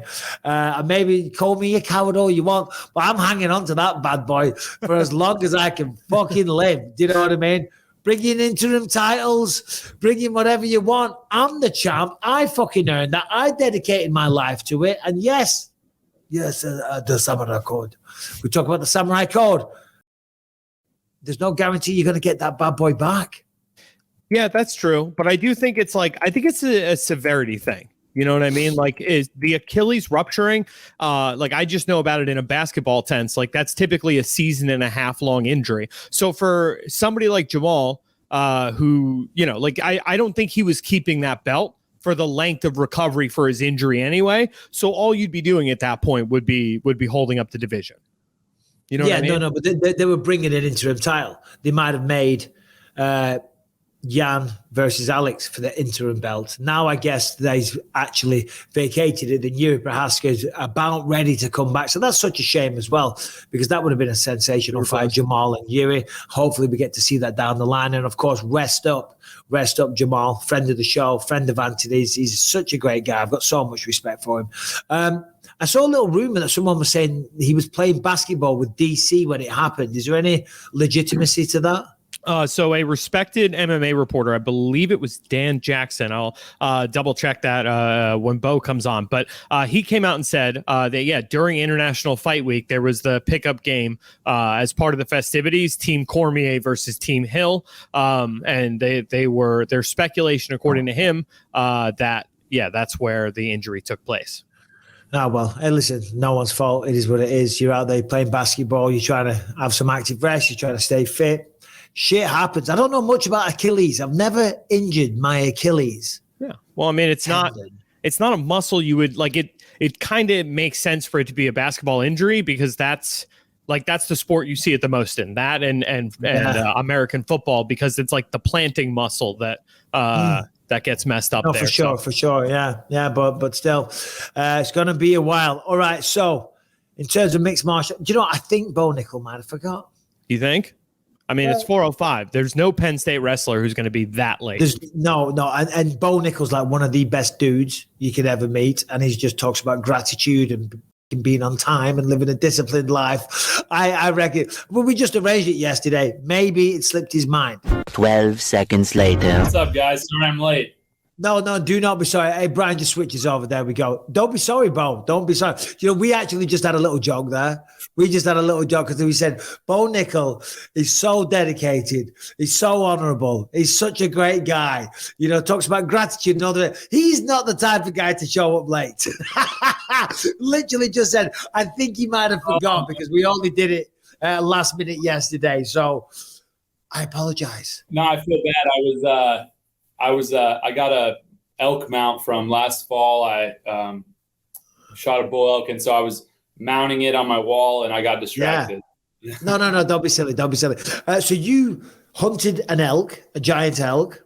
Maybe call me a coward all you want, but I'm hanging on to that bad boy for as long as I can fucking live. Do you know what I mean? Bring in interim titles, bring in whatever you want. I'm the champ. I fucking earned that. I dedicated my life to it. And yes, the Samurai Code. We talk about the Samurai Code. There's no guarantee you're going to get that bad boy back. Yeah, that's true. But I do think it's a severity thing. You know what I mean? Like, is the Achilles rupturing, like I just know about it in a basketball sense. Like that's typically a 1.5 season long injury. So for somebody like Jamahal, who, you know, like I don't think he was keeping that belt for the length of recovery for his injury anyway. So all you'd be doing at that point would be holding up the division. You know what I mean? No, but they were bringing an interim title. They might have made Jan versus Alex for the interim belt. Now I guess they've actually vacated it, and Yuri Prohaska is about ready to come back. So that's such a shame as well, because that would have been a sensational fight, Jamahal and Yuri. Hopefully we get to see that down the line. And of course, rest up Jamahal, friend of the show, friend of Anthony's. He's such a great guy. I've got so much respect for him. I saw a little rumor that someone was saying he was playing basketball with DC when it happened. Is there any legitimacy to that? So a respected MMA reporter, I believe it was Dan Jackson. I'll double check that when Bo comes on. But he came out and said that, during International Fight Week, there was the pickup game as part of the festivities, Team Cormier versus Team Hill. And there's speculation, according to him, that's where the injury took place. Oh, well, hey, listen, no one's fault. It is what it is. You're out there playing basketball. You're trying to have some active rest. You're trying to stay fit. Shit happens. I don't know much about Achilles. I've never injured my Achilles. Yeah. Well, I mean, it's not a muscle you would like. It kind of makes sense for it to be a basketball injury because that's the sport you see it the most in, that and American football, because it's like the planting muscle that that gets messed up there. For sure. Yeah. But still, it's going to be a while. All right. So in terms of mixed martial, do you know what? I think Bo Nickal might have forgot. You think? I mean, it's 4:05. There's no Penn State wrestler who's going to be that late. No. And Bo Nickal's like one of the best dudes you could ever meet. And he just talks about gratitude and being on time and living a disciplined life. I reckon. Well, we just arranged it yesterday. Maybe it slipped his mind. 12 seconds later. What's up, guys? Sorry I'm late. No, do not be sorry. Hey, Brian just switches over. There we go. Don't be sorry, Bo. Don't be sorry. You know, we actually just had a little joke there. We just had a little joke because we said, Bo Nickal is so dedicated. He's so honorable. He's such a great guy. You know, talks about gratitude and all that. He's not the type of guy to show up late. Literally just said, I think he might have forgotten because we only did it last minute yesterday. So I apologize. No, I feel bad. I got a elk mount from last fall. I shot a bull elk, and so I was mounting it on my wall, and I got distracted. Yeah. No, don't be silly. So you hunted an elk, a giant elk.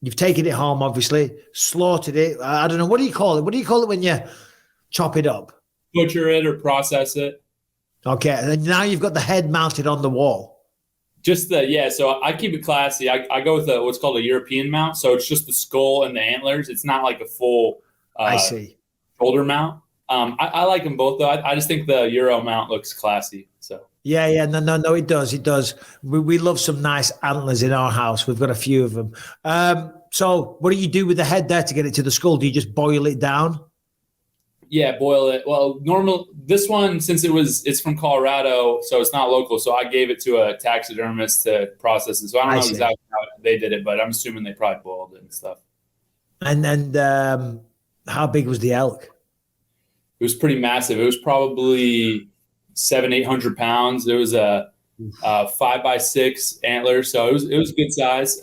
You've taken it home, obviously, slaughtered it. I don't know. What do you call it? What do you call it when you chop it up? Butcher it or process it. Okay, and now you've got the head mounted on the wall. So I keep it classy. I go with what's called a European mount. So it's just the skull and the antlers. It's not like a full shoulder mount. I like them both, though. I just think the Euro mount looks classy. So yeah. No, it does. We love some nice antlers in our house. We've got a few of them. So what do you do with the head there to get it to the skull? Do you just boil it down? Yeah, boil it. Well, this one, since it's from Colorado, so it's not local. So I gave it to a taxidermist to process it. So I don't know exactly how they did it, but I'm assuming they probably boiled it and stuff. And how big was the elk? It was pretty massive. It was probably 700-800 pounds. There was a 5x6 antler, so it was good size.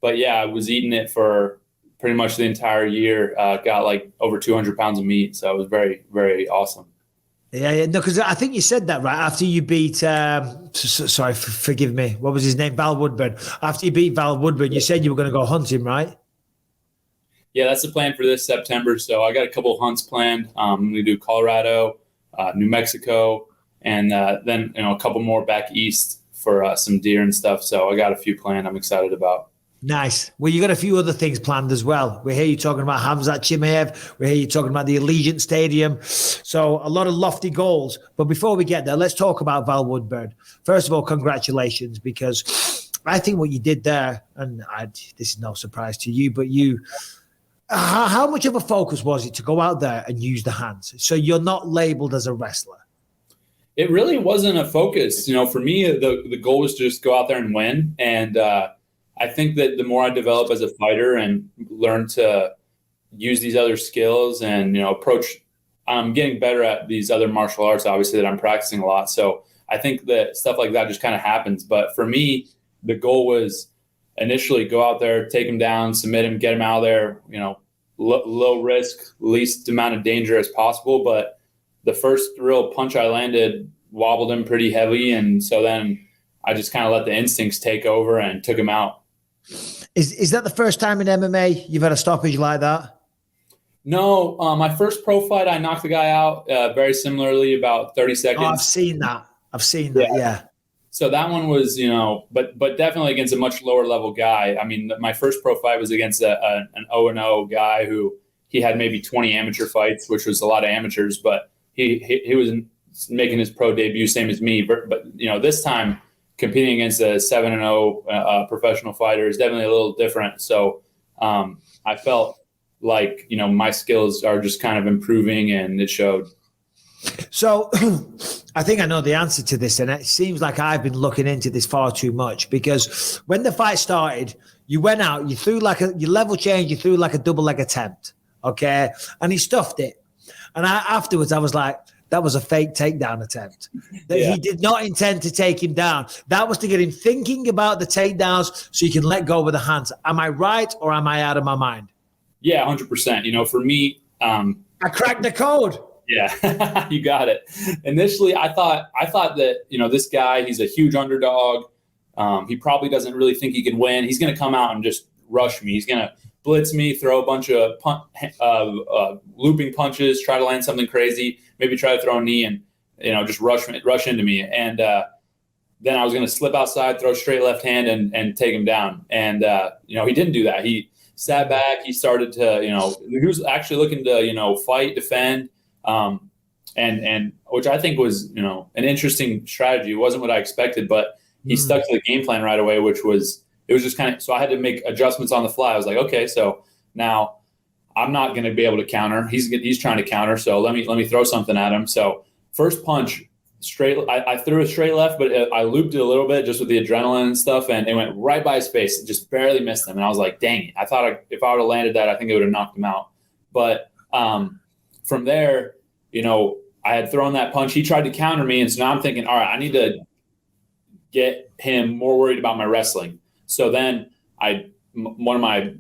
But yeah, I was eating it for pretty much the entire year. Got like over 200 pounds of meat, so it was very, very awesome. Yeah, no, because I think you said that right after you beat. Sorry, forgive me. What was his name? Val Woodburn. After you beat Val Woodburn, you said you were going to go hunting, right? Yeah, that's the plan for this September. So I got a couple of hunts planned. We do Colorado, New Mexico, and then a couple more back east for some deer and stuff. So I got a few planned. I'm excited about. Nice. Well, you got a few other things planned as well. We hear you talking about Khamzat Chimaev. We hear you talking about the Allegiant Stadium. So a lot of lofty goals. But before we get there, let's talk about Val Woodburn. First of all, congratulations, because I think what you did there, and this is no surprise to you, but how much of a focus was it to go out there and use the hands? So you're not labeled as a wrestler. It really wasn't a focus. For me, the goal was to just go out there and win. And I think that the more I develop as a fighter and learn to use these other skills and, approach, I'm getting better at these other martial arts, obviously, that I'm practicing a lot. So I think that stuff like that just kind of happens. But for me, the goal was initially go out there, take him down, submit him, get him out of there, low risk, least amount of danger as possible. But the first real punch I landed wobbled him pretty heavy. And so then I just kind of let the instincts take over and took him out. Is that the first time in MMA you've had a stoppage like that? No, my first pro fight, I knocked the guy out very similarly, about 30 seconds. Oh, I've seen that. Yeah. So that one was, but definitely against a much lower level guy. I mean, my first pro fight was against an 0-0 guy who he had maybe 20 amateur fights, which was a lot of amateurs, but he was making his pro debut, same as me. But this time competing against a 7-0 professional fighter is definitely a little different. So I felt like, my skills are just kind of improving, and it showed. So I think I know the answer to this, and it seems like I've been looking into this far too much, because when the fight started, you went out, you threw you level change, you threw like a double leg attempt, okay? And he stuffed it. And afterwards I was like, that was a fake takedown attempt. He did not intend to take him down. That was to get him thinking about the takedowns so you can let go with the hands. Am I right, or am I out of my mind? Yeah, 100%. For me, I cracked the code. Yeah, you got it. Initially, I thought that, this guy, he's a huge underdog. He probably doesn't really think he can win. He's going to come out and just rush me. He's going to blitz me, throw a bunch of looping punches, try to land something crazy, maybe try to throw a knee and, just rush into me. And then I was going to slip outside, throw straight left hand and take him down. And, he didn't do that. He sat back. He started to, he was actually looking to, fight, defend, and which I think was, an interesting strategy. It wasn't what I expected, but he stuck to the game plan right away, which was, it was just kind of, so I had to make adjustments on the fly. I was like, okay, so now I'm not going to be able to counter. He's trying to counter. So let me throw something at him. So first punch straight, I threw a straight left, but I looped it a little bit just with the adrenaline and stuff. And it went right by his face. It just barely missed him. And I was like, dang it. I thought if I would have landed that, I think it would have knocked him out. But from there, I had thrown that punch. He tried to counter me. And so now I'm thinking, all right, I need to get him more worried about my wrestling. So then one of my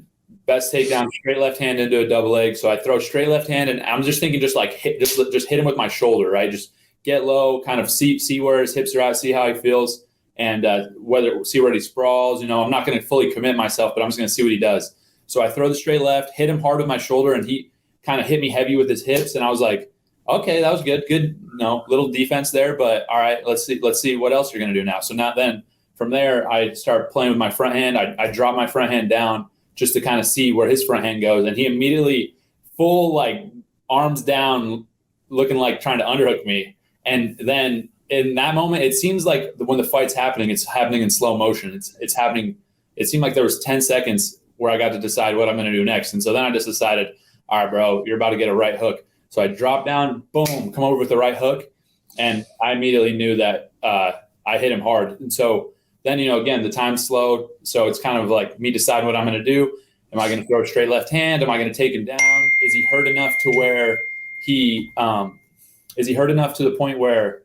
best takedowns, straight left hand into a double leg. So I throw straight left hand, and I'm just thinking just hit him with my shoulder, right? Just get low, kind of see where his hips are at, see how he feels, and see where he sprawls. I'm not going to fully commit myself, but I'm just going to see what he does. So I throw the straight left, hit him hard with my shoulder, and he kind of hit me heavy with his hips. And I was like, okay, that was good. Good, little defense there, but all right, let's see what else you're going to do now. So now then from there, I start playing with my front hand. I drop my front hand down just to kind of see where his front hand goes. And he immediately full arms down, looking like trying to underhook me. And then in that moment, it seems like when the fight's happening, it's happening in slow motion. It's happening. It seemed like there was 10 seconds where I got to decide what I'm going to do next. And so then I just decided, all right, bro, you're about to get a right hook. So I dropped down, boom, come over with the right hook. And I immediately knew that I hit him hard. And so then, again, the time slowed. So it's kind of like me deciding what I'm going to do. Am I going to throw straight left hand? Am I going to take him down? Is he hurt enough to where is he hurt enough to the point where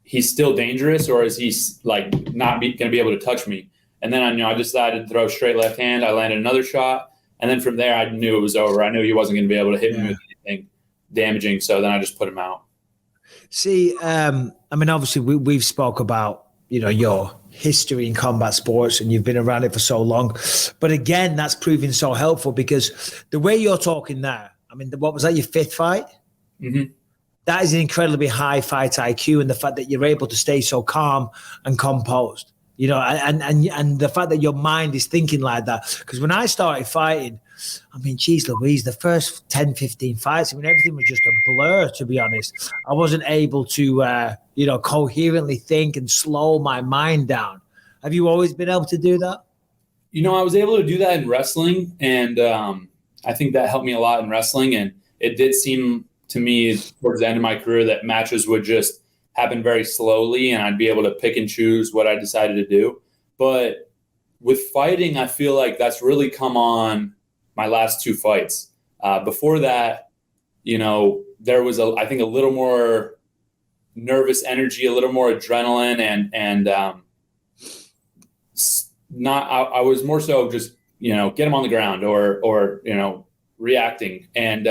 he's still dangerous, or is he like not going to be able to touch me? And then I decided to throw straight left hand. I landed another shot. And then from there, I knew it was over. I knew he wasn't going to be able to hit me with anything damaging. So then I just put him out. See, obviously we've spoke about, your history in combat sports, and you've been around it for so long. But again, that's proving so helpful, because the way you're talking there, what was that, your 5th fight? Mm-hmm. That is an incredibly high fight IQ, and the fact that you're able to stay so calm and composed, and the fact that your mind is thinking like that. Because when I started fighting, geez Louise, the first 10, 15 fights, everything was just a blur, to be honest. I wasn't able to, coherently think and slow my mind down. Have you always been able to do that? I was able to do that in wrestling, and I think that helped me a lot in wrestling. And it did seem to me towards the end of my career that matches would just happen very slowly, and I'd be able to pick and choose what I decided to do. But with fighting, I feel like that's really come on my last 2 fights. Before that, there was I think a little more nervous energy, a little more adrenaline, and I was more so just, get him on the ground or reacting. And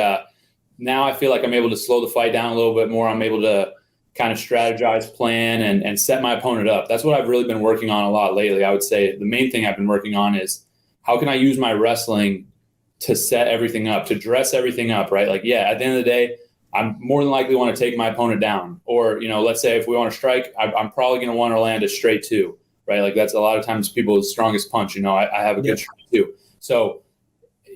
now I feel like I'm able to slow the fight down a little bit more. I'm able to kind of strategize, plan, and set my opponent up. That's what I've really been working on a lot lately. I would say the main thing I've been working on is how can I use my wrestling to set everything up, to dress everything up, right? Like, yeah, at the end of the day, I'm more than likely want to take my opponent down. Or, let's say if we want to strike, I'm probably going to want to land a straight 2, right? Like that's a lot of times people's strongest punch. I have a good strike 2. So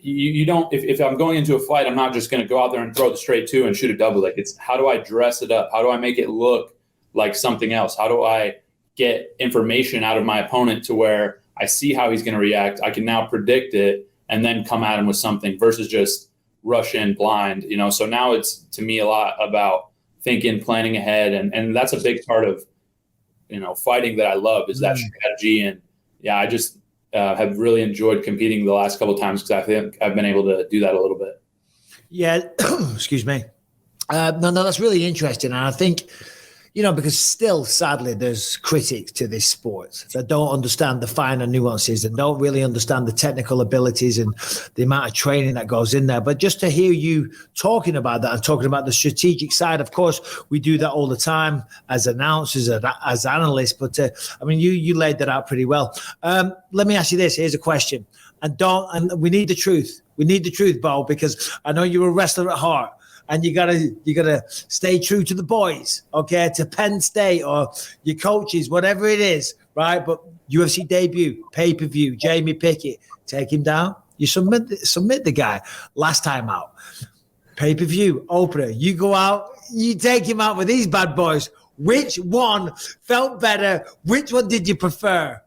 you don't, if I'm going into a fight, I'm not just going to go out there and throw the straight 2 and shoot a double leg. It's how do I dress it up? How do I make it look like something else? How do I get information out of my opponent to where I see how he's going to react? I can now predict it and then come at him with something versus just rush in blind, So now it's, to me, a lot about thinking, planning ahead. And that's a big part of, fighting that I love is that strategy. And yeah, I just have really enjoyed competing the last couple of times because I think I've been able to do that a little bit. Yeah. Excuse me. No, that's really interesting. And I think, because still, sadly, there's critics to this sport that don't understand the finer nuances and don't really understand the technical abilities and the amount of training that goes in there. But just to hear you talking about that and talking about the strategic side, of course, we do that all the time as announcers, as analysts. But you laid that out pretty well. Let me ask you this. Here's a question. And we need the truth. We need the truth, Bo, because I know you're a wrestler at heart. And you gotta stay true to the boys, okay? To Penn State or your coaches, whatever it is, right? But UFC debut, pay-per-view, Jamie Pickett, take him down. You submit the guy. Last time out, pay-per-view opener. You go out, you take him out with these bad boys. Which one felt better? Which one did you prefer?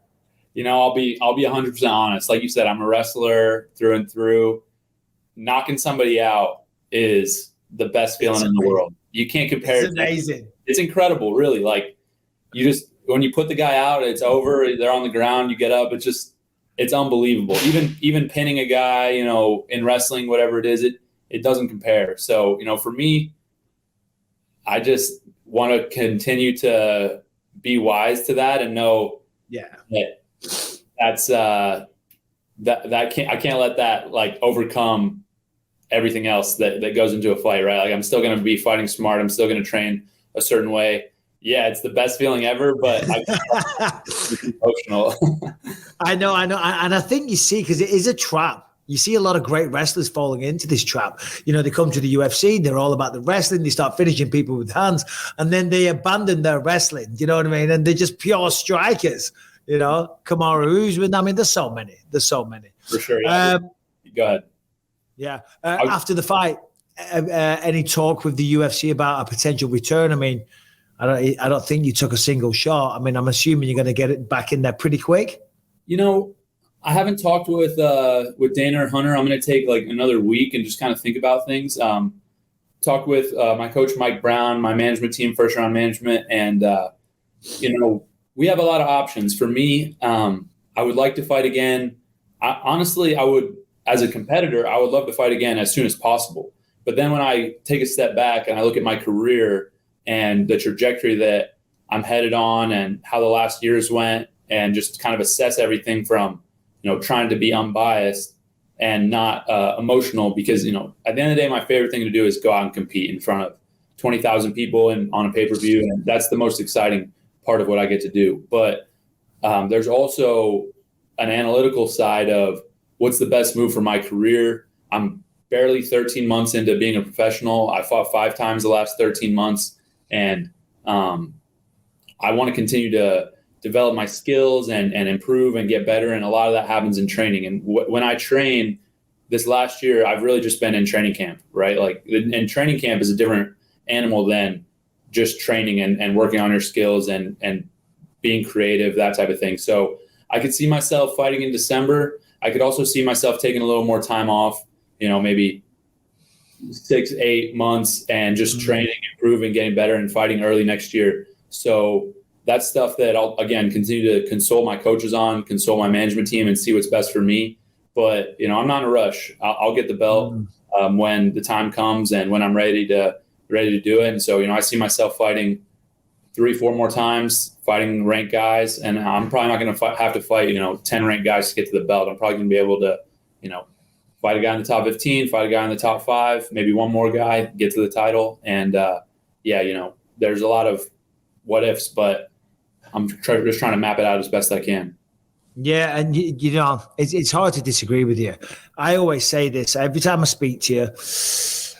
I'll be 100% honest. Like you said, I'm a wrestler through and through. Knocking somebody out is the best feeling in the world. You can't compare it. It's amazing. It's incredible, really. Like when you put the guy out, it's over. They're on the ground. You get up. It's unbelievable. Even pinning a guy, in wrestling, whatever it is, it doesn't compare. So, for me, I just want to continue to be wise to that and know that's I can't let that like overcome everything else that goes into a fight, right? Like I'm still going to be fighting smart. I'm still going to train a certain way. Yeah, it's the best feeling ever, but it's emotional. I know. And I think you see, because it is a trap. You see a lot of great wrestlers falling into this trap. They come to the UFC, they're all about the wrestling. They start finishing people with hands, and then they abandon their wrestling. You know what I mean? And they're just pure strikers. Kamaru Usman. There's so many. For sure. Yeah. Go ahead. Yeah. After the fight, any talk with the UFC about a potential return? I don't think you took a single shot. I'm assuming you're going to get it back in there pretty quick. I haven't talked with Dana or Hunter. I'm going to take like another week and just kind of think about things. Talk with my coach, Mike Brown, my management team, first round management. And, we have a lot of options. For me, I would like to fight again. Honestly, I would, as a competitor, I would love to fight again as soon as possible. But then when I take a step back and I look at my career and the trajectory that I'm headed on and how the last years went and just kind of assess everything from, trying to be unbiased and not emotional because, at the end of the day, my favorite thing to do is go out and compete in front of 20,000 people and on a pay-per-view. And that's the most exciting part of what I get to do. But there's also an analytical side of what's the best move for my career. I'm barely 13 months into being a professional. I fought 5 times the last 13 months. And I want to continue to develop my skills and improve and get better. And a lot of that happens in training. And when I train this last year, I've really just been in training camp, right? Like, and training camp is a different animal than just training and working on your skills and being creative, that type of thing. So I could see myself fighting in December. I could also see myself taking a little more time off, maybe 6-8 months and just training, improving, getting better and fighting early next year. So that's stuff that I'll, again, continue to consult my coaches on, consult my management team and see what's best for me. But, I'm not in a rush. I'll get the belt when the time comes and when I'm ready to do it. And so, I see myself fighting 3-4 more times, fighting ranked guys. And I'm probably not going to have to fight, 10 ranked guys to get to the belt. I'm probably going to be able to, fight a guy in the top 15, fight a guy in the top 5, maybe one more guy, get to the title. And there's a lot of what ifs, but I'm just trying to map it out as best I can. Yeah, and it's hard to disagree with you. I always say this every time I speak to you.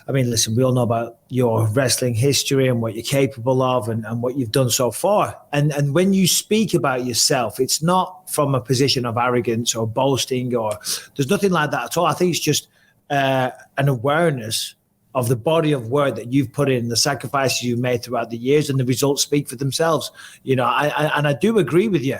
I mean, listen, we all know about your wrestling history and what you're capable of and what you've done so far. And when you speak about yourself, it's not from a position of arrogance or boasting, or there's nothing like that at all. I think it's just an awareness of the body of work that you've put in, the sacrifices you've made throughout the years, and the results speak for themselves. I do agree with you.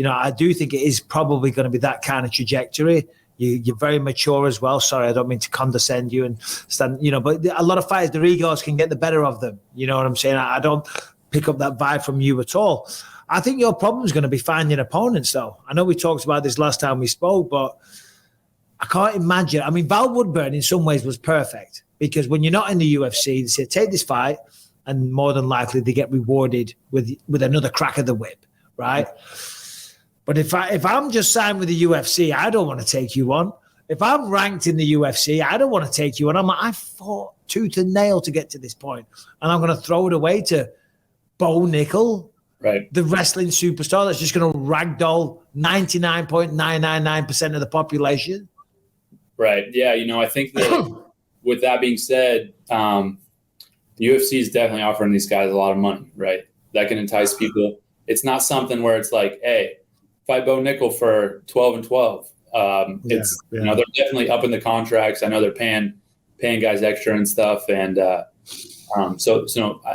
I do think it is probably going to be that kind of trajectory. You're very mature as well. Sorry, I don't mean to condescend you and stand, but a lot of fighters, their egos can get the better of them. You know what I'm saying? I don't pick up that vibe from you at all. I think your problem is going to be finding opponents, though. I know we talked about this last time we spoke, but I can't imagine. I mean, Val Woodburn in some ways was perfect. Because when you're not in the UFC, they say, take this fight, and more than likely they get rewarded with another crack of the whip, right? But if I'm just signed with the UFC, I don't want to take you on. If I'm ranked in the UFC, I don't want to take you on. I'm like, I fought tooth and nail to get to this point, and I'm going to throw it away to Bo Nickal, right? The wrestling superstar that's just going to ragdoll 99.999% of the population. Right. Yeah. I think that. With that being said, the UFC is definitely offering these guys a lot of money, right? That can entice people. It's not something where it's like, hey, fight Bo Nickal for 12-12. They're definitely upping the contracts. I know they're paying guys extra and stuff, and so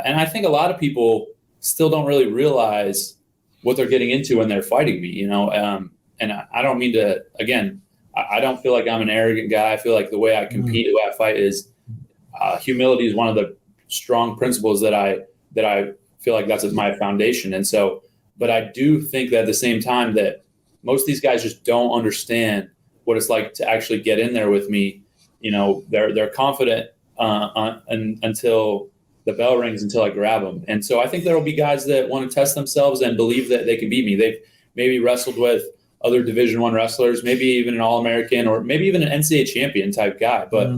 and I think a lot of people still don't really realize what they're getting into when they're fighting me, and I don't mean to, again. I don't feel like I'm an arrogant guy. I feel like the way I compete, the way I fight is humility is one of the strong principles that I feel like that's my foundation. And so, but I do think that at the same time that most of these guys just don't understand what it's like to actually get in there with me. They're confident until the bell rings, until I grab them. And so I think there will be guys that want to test themselves and believe that they can beat me. They've maybe wrestled with other Division I wrestlers, maybe even an All-American or maybe even an NCAA champion type guy. But,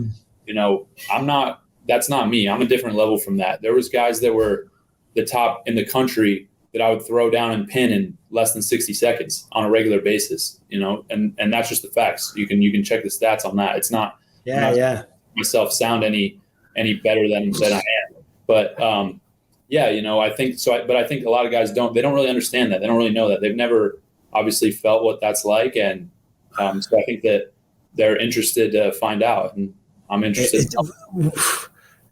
that's not me. I'm a different level from that. There was guys that were the top in the country that I would throw down and pin in less than 60 seconds on a regular basis, and that's just the facts. You can check the stats on that. It's not, myself sound any better than I am. But, I think so. But I think a lot of guys don't really understand that. They don't really know that. They've never obviously felt what that's like. And so I think that they're interested to find out, and I'm interested.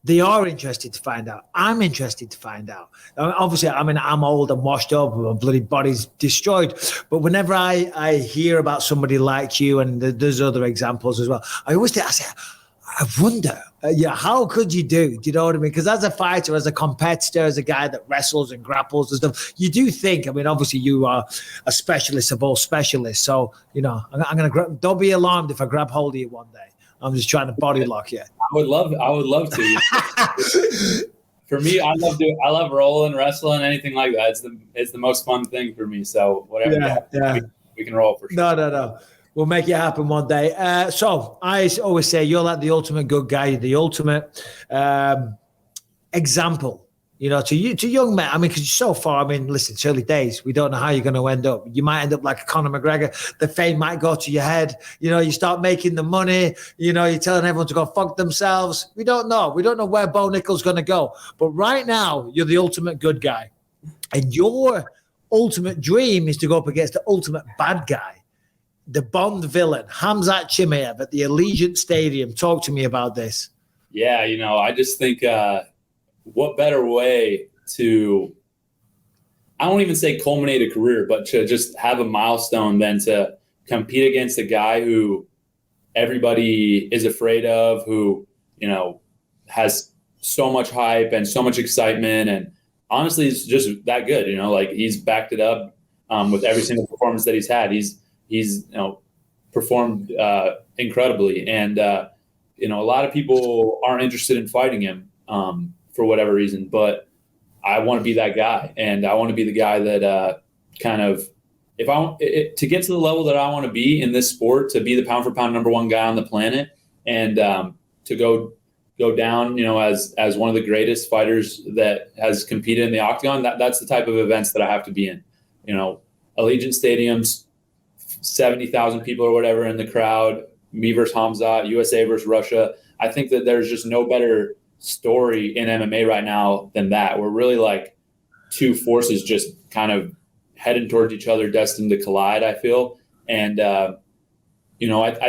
They are interested to find out. I'm interested to find out. Obviously, I mean, I'm old and washed up, my bloody body's destroyed. But whenever I hear about somebody like you, and there's other examples as well, I always think, I wonder, how could you do? Do you know what I mean? Because as a fighter, as a competitor, as a guy that wrestles and grapples and stuff, you do think, I mean, obviously you are a specialist of all specialists. So, I'm going to don't be alarmed if I grab hold of you one day. I'm just trying to body lock you. I would love to. For me, I love rolling, wrestling, anything like that. It's the most fun thing for me. So whatever. Yeah. We can roll for sure. No. We'll make it happen one day. So I always say you're like the ultimate good guy, the ultimate example, to young men. I mean, because you're so far. I mean, listen, it's early days. We don't know how you're going to end up. You might end up like a Conor McGregor. The fame might go to your head. You start making the money. You're telling everyone to go fuck themselves. We don't know. We don't know where Bo Nickal's going to go. But right now, you're the ultimate good guy. And your ultimate dream is to go up against the ultimate bad guy. The Bond villain, Khamzat Chimaev at the Allegiant Stadium. Talk to me about this. Yeah, I just think what better way to, I won't even say culminate a career, but to just have a milestone than to compete against a guy who everybody is afraid of, who, has so much hype and so much excitement. And honestly, he's just that good, like he's backed it up with every single performance that he's had. He's performed incredibly, and a lot of people aren't interested in fighting him for whatever reason. But I want to be that guy, and I want to be the guy that to get to the level that I want to be in this sport, to be the pound for pound number one guy on the planet, and to go down, as one of the greatest fighters that has competed in the octagon. That's the type of events that I have to be in. Allegiant Stadiums. 70,000 people or whatever in the crowd, me versus Khamzat, USA versus Russia. I think that there's just no better story in MMA right now than that. We're really like two forces just kind of heading towards each other, destined to collide, I feel. And, I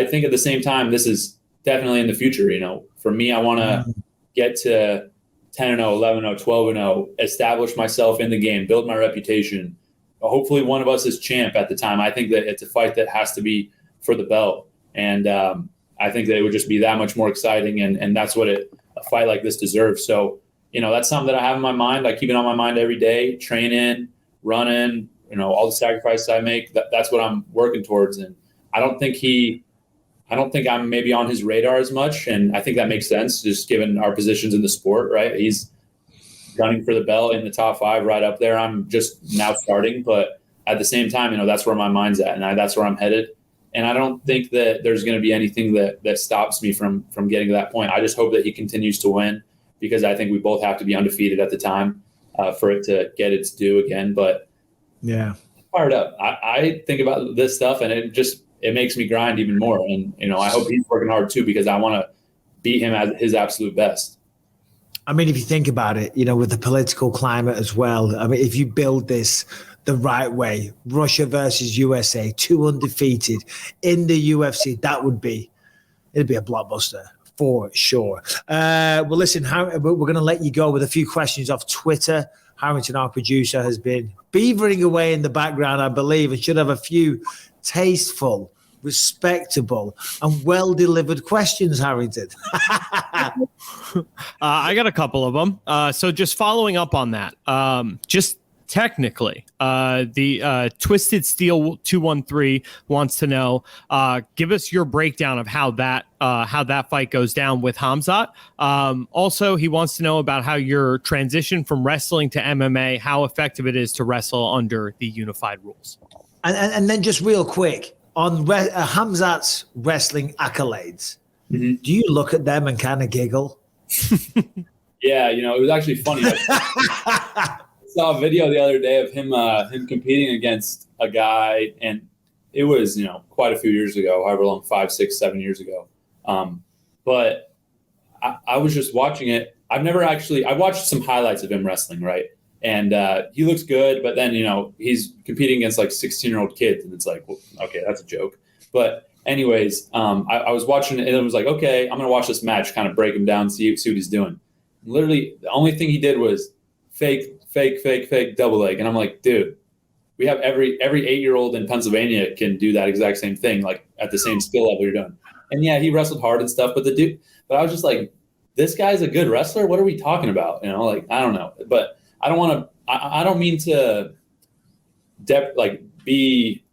think at the same time, this is definitely in the future. For me, I want to get to 10-0, 11-0, 12-0, establish myself in the game, build my reputation. Hopefully one of us is champ at the time. I think that it's a fight that has to be for the belt. And I think that it would just be that much more exciting. And that's what a fight like this deserves. So, that's something that I have in my mind. I keep it on my mind every day, training, running, all the sacrifices I make. That's what I'm working towards. And I don't think I'm maybe on his radar as much. And I think that makes sense, just given our positions in the sport, right? He's gunning for the belt in the top 5, right up there. I'm just now starting, but at the same time, that's where my mind's at, and that's where I'm headed. And I don't think that there's going to be anything that stops me from getting to that point. I just hope that he continues to win, because I think we both have to be undefeated at the time for it to get its due again. But yeah, fired up. I think about this stuff, and it makes me grind even more. And I hope he's working hard too, because I want to beat him at his absolute best. I mean, if you think about it, with the political climate as well, I mean, if you build this the right way, Russia versus USA, 2 undefeated in the UFC, it'd be a blockbuster for sure. Well, listen, we're going to let you go with a few questions off Twitter. Harrington, our producer, has been beavering away in the background, I believe, and should have a few tasteful, respectable, and well-delivered questions, Harrington. I got a couple of them. So just following up on that, just technically, the Twisted Steel 213 wants to know, give us your breakdown of how that fight goes down with Khamzat. Also, he wants to know about how your transition from wrestling to MMA, how effective it is to wrestle under the unified rules. And then just real quick, on Khamzat's wrestling accolades, do you look at them and kind of giggle? Yeah, it was actually funny. I saw a video the other day of him competing against a guy, and it was quite a few years ago, however long, 5, 6, 7 years ago. But I was just watching it. I watched some highlights of him wrestling, right? And he looks good, but then, he's competing against like 16-year-old kids, and it's like, well, okay, that's a joke. But anyways, I was watching it, and it was like, okay, I'm going to watch this match, kind of break him down, see what he's doing. literally the only thing he did was fake double leg. And I'm like, dude, we have every 8-year-old in Pennsylvania can do that exact same thing, like at the same skill level you're doing. And yeah, he wrestled hard and stuff, but I was just like, this guy's a good wrestler. What are we talking about? You know, like, I don't know, but I don't mean to be,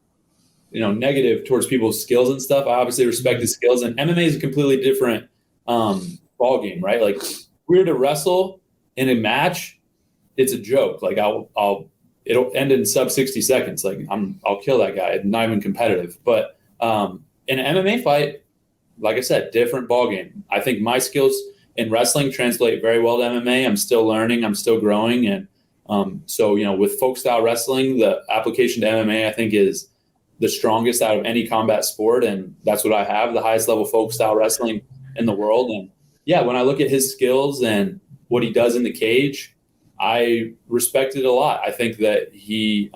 you know, negative towards people's skills and stuff. I obviously respect his skills, and MMA is a completely different ball game, right? Like, if we're to wrestle in a match, it's a joke. Like it'll end in sub 60 seconds. Like I'll kill that guy. It's not even competitive. But in an MMA fight, like I said, different ball game. I think my skills in wrestling translate very well to MMA. I'm still learning. I'm still growing. And so, you know, with folk style wrestling, the application to MMA, I think, is the strongest out of any combat sport. And that's what I have, the highest level folk style wrestling in the world. And yeah, when I look at his skills and what he does in the cage, I respect it a lot. I think that he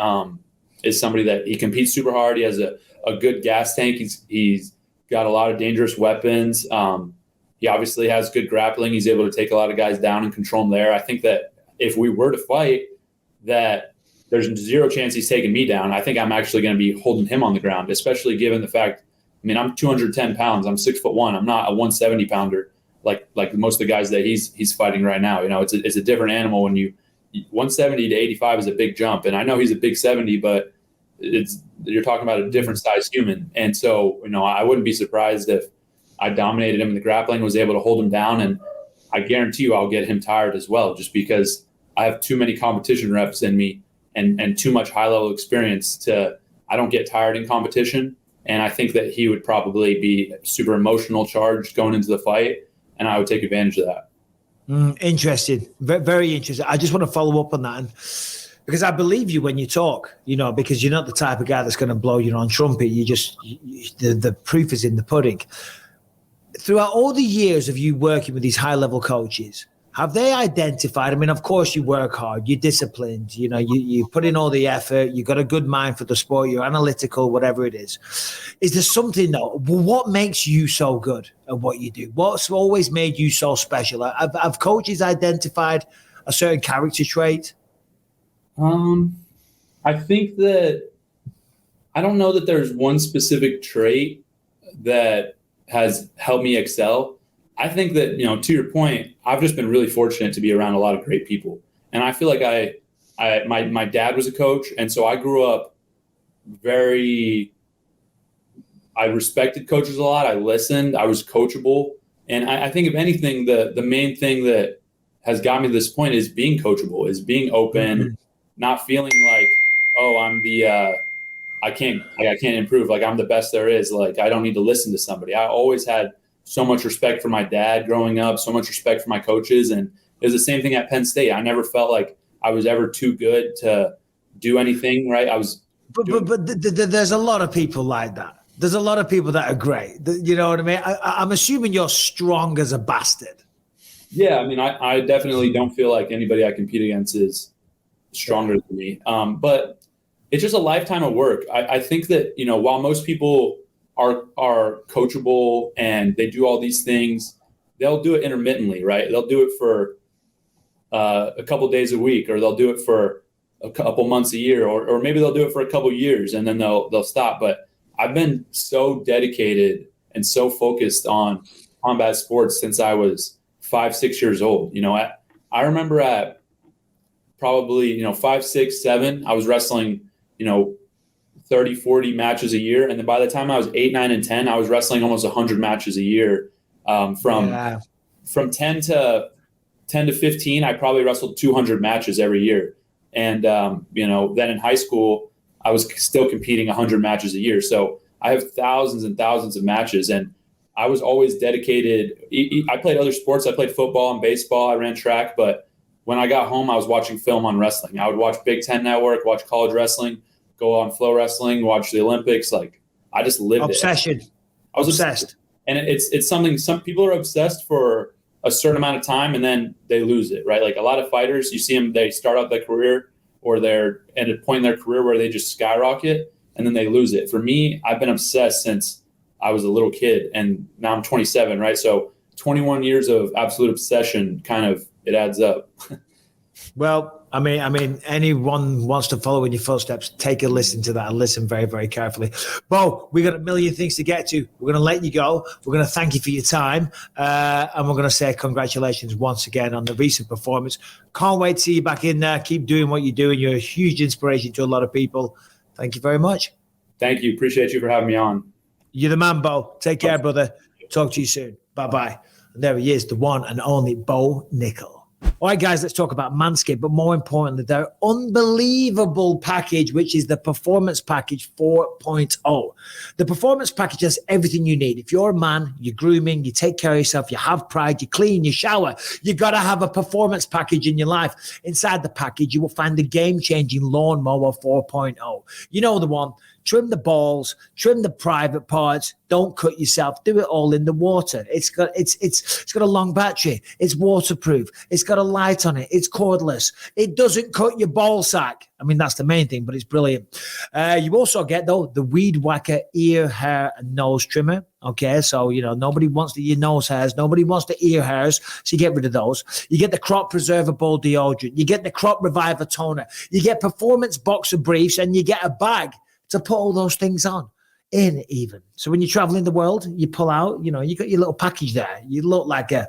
is somebody that he competes super hard. He has a good gas tank. He's got a lot of dangerous weapons. He obviously has good grappling. He's able to take a lot of guys down and control them there. I think that if we were to fight, that there's zero chance he's taking me down. I think I'm actually going to be holding him on the ground, especially given the fact, I mean, I'm 210 pounds. I'm 6'1". I'm not a 170 pounder like most of the guys that he's fighting right now. You know, it's a different animal when 170 to 85 is a big jump. And I know he's a big 70, but you're talking about a different size human. And so, you know, I wouldn't be surprised if I dominated him in the grappling, was able to hold him down. And I guarantee you I'll get him tired as well, just because I have too many competition reps in me and too much high level experience I don't get tired in competition. And I think that he would probably be super emotional charged going into the fight, and I would take advantage of that. Interesting. Very interesting. I just want to follow up on that. And because I believe you when you talk, you know, because you're not the type of guy that's going to blow your own trumpet. The proof is in the pudding. Throughout all the years of you working with these high level coaches, have they identified? I mean, of course you work hard, you're disciplined, you know, you put in all the effort, you got a good mind for the sport, you're analytical, whatever it is. Is there something though? What makes you so good at what you do? What's always made you so special? Have coaches identified a certain character trait? I think that I don't know that there's one specific trait that has helped me excel. I think that, you know, to your point, I've just been really fortunate to be around a lot of great people. And I feel like my dad was a coach. And so I grew up I respected coaches a lot. I listened, I was coachable. And I think if anything, the main thing that has got me to this point is being coachable, is being open, not feeling like, oh, I can't improve. Like I'm the best there is. Like I don't need to listen to somebody. I always had so much respect for my dad growing up, so much respect for my coaches. And it was the same thing at Penn State. I never felt like I was ever too good to do anything, right? But there's a lot of people like that. There's a lot of people that are great. You know what I mean? I'm assuming you're strong as a bastard. Yeah, I mean, I definitely don't feel like anybody I compete against is stronger than me. But it's just a lifetime of work. I think that, you know, while most people are coachable and they do all these things, they'll do it intermittently, right? They'll do it for a couple days a week, or they'll do it for a couple months a year, or maybe they'll do it for a couple years and then they'll stop. But I've been so dedicated and so focused on combat sports since I was 5-6 years old. You know, I remember at probably, you know, 5, 6, 7, I was wrestling, you know, 30, 40 matches a year. And then by the time I was 8, 9, and 10, I was wrestling almost 100 matches a year. From 10 to 15, I probably wrestled 200 matches every year. And, you know, then in high school, I was still competing 100 matches a year. So I have thousands and thousands of matches. And I was always dedicated. I played other sports. I played football and baseball. I ran track. But when I got home, I was watching film on wrestling. I would watch Big Ten Network, watch college wrestling, go on Flow Wrestling, watch the Olympics. Like I just lived obsession. I was obsessed. And it's something, some people are obsessed for a certain amount of time and then they lose it, right? Like a lot of fighters, you see them, they start out their career or they're at a point in their career where they just skyrocket and then they lose it. For me, I've been obsessed since I was a little kid and now I'm 27, right? So 21 years of absolute obsession kind of it adds up. Well, I mean, anyone wants to follow in your footsteps, take a listen to that and listen very, very carefully. Bo, we got a million things to get to. We're going to let you go. We're going to thank you for your time. And we're going to say congratulations once again on the recent performance. Can't wait to see you back in there. Keep doing what you're doing. You're a huge inspiration to a lot of people. Thank you very much. Thank you. Appreciate you for having me on. You're the man, Bo. Take care, brother. Talk to you soon. Bye-bye. And there he is, the one and only Bo Nickal. All right, guys, let's talk about Manscaped, but more importantly, their unbelievable package, which is the Performance Package 4.0. The Performance Package has everything you need. If you're a man, you're grooming, you take care of yourself, you have pride, you clean, you shower, you got to have a Performance Package in your life. Inside the package, you will find the game-changing Lawnmower 4.0. You know the one. Trim the balls, trim the private parts. Don't cut yourself. Do it all in the water. It's got a long battery. It's waterproof. It's got a light on it. It's cordless. It doesn't cut your ball sack. I mean, that's the main thing, but it's brilliant. You also get, though, the Weed Whacker ear, hair, and nose trimmer. Okay, so, nobody wants your nose hairs. Nobody wants the ear hairs, so you get rid of those. You get the Crop Preserver Ball Deodorant. You get the Crop Reviver Toner. You get Performance Boxer Briefs, and you get a bag to put all those things on in even. So when you're traveling the world, you pull out, you got your little package there. You look like a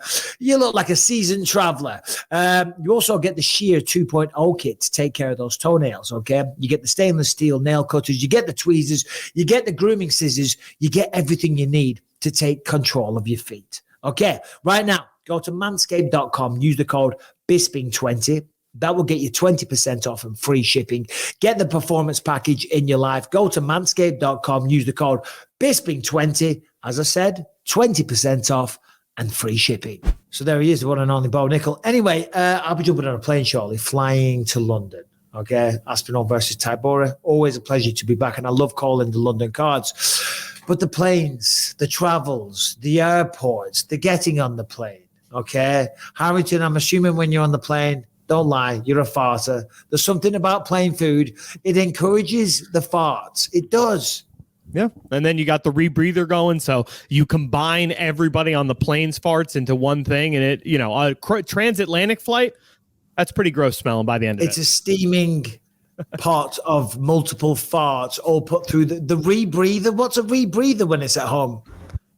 seasoned traveler. You also get the Shear 2.0 kit to take care of those toenails, okay? You get the stainless steel nail cutters, you get the tweezers, you get the grooming scissors, you get everything you need to take control of your feet. Okay, right now, go to manscaped.com, use the code Bisping20. That will get you 20% off and free shipping. Get the Performance Package in your life. Go to manscaped.com, use the code Bisping20. As I said, 20% off and free shipping. So there he is, the one and only Bo Nickal. Anyway, I'll be jumping on a plane shortly, flying to London. Okay, Aspinall versus Tybora. Always a pleasure to be back, and I love calling the London cards. But the planes, the travels, the airports, the getting on the plane. Okay, Harrington, I'm assuming when you're on the plane, don't lie, you're a farter. There's something about plain food. It encourages the farts. It does. Yeah. And then you got the rebreather going. So you combine everybody on the plane's farts into one thing. And it, a transatlantic flight, that's pretty gross smelling by the end of it. It's a steaming pot of multiple farts all put through the rebreather. What's a rebreather when it's at home?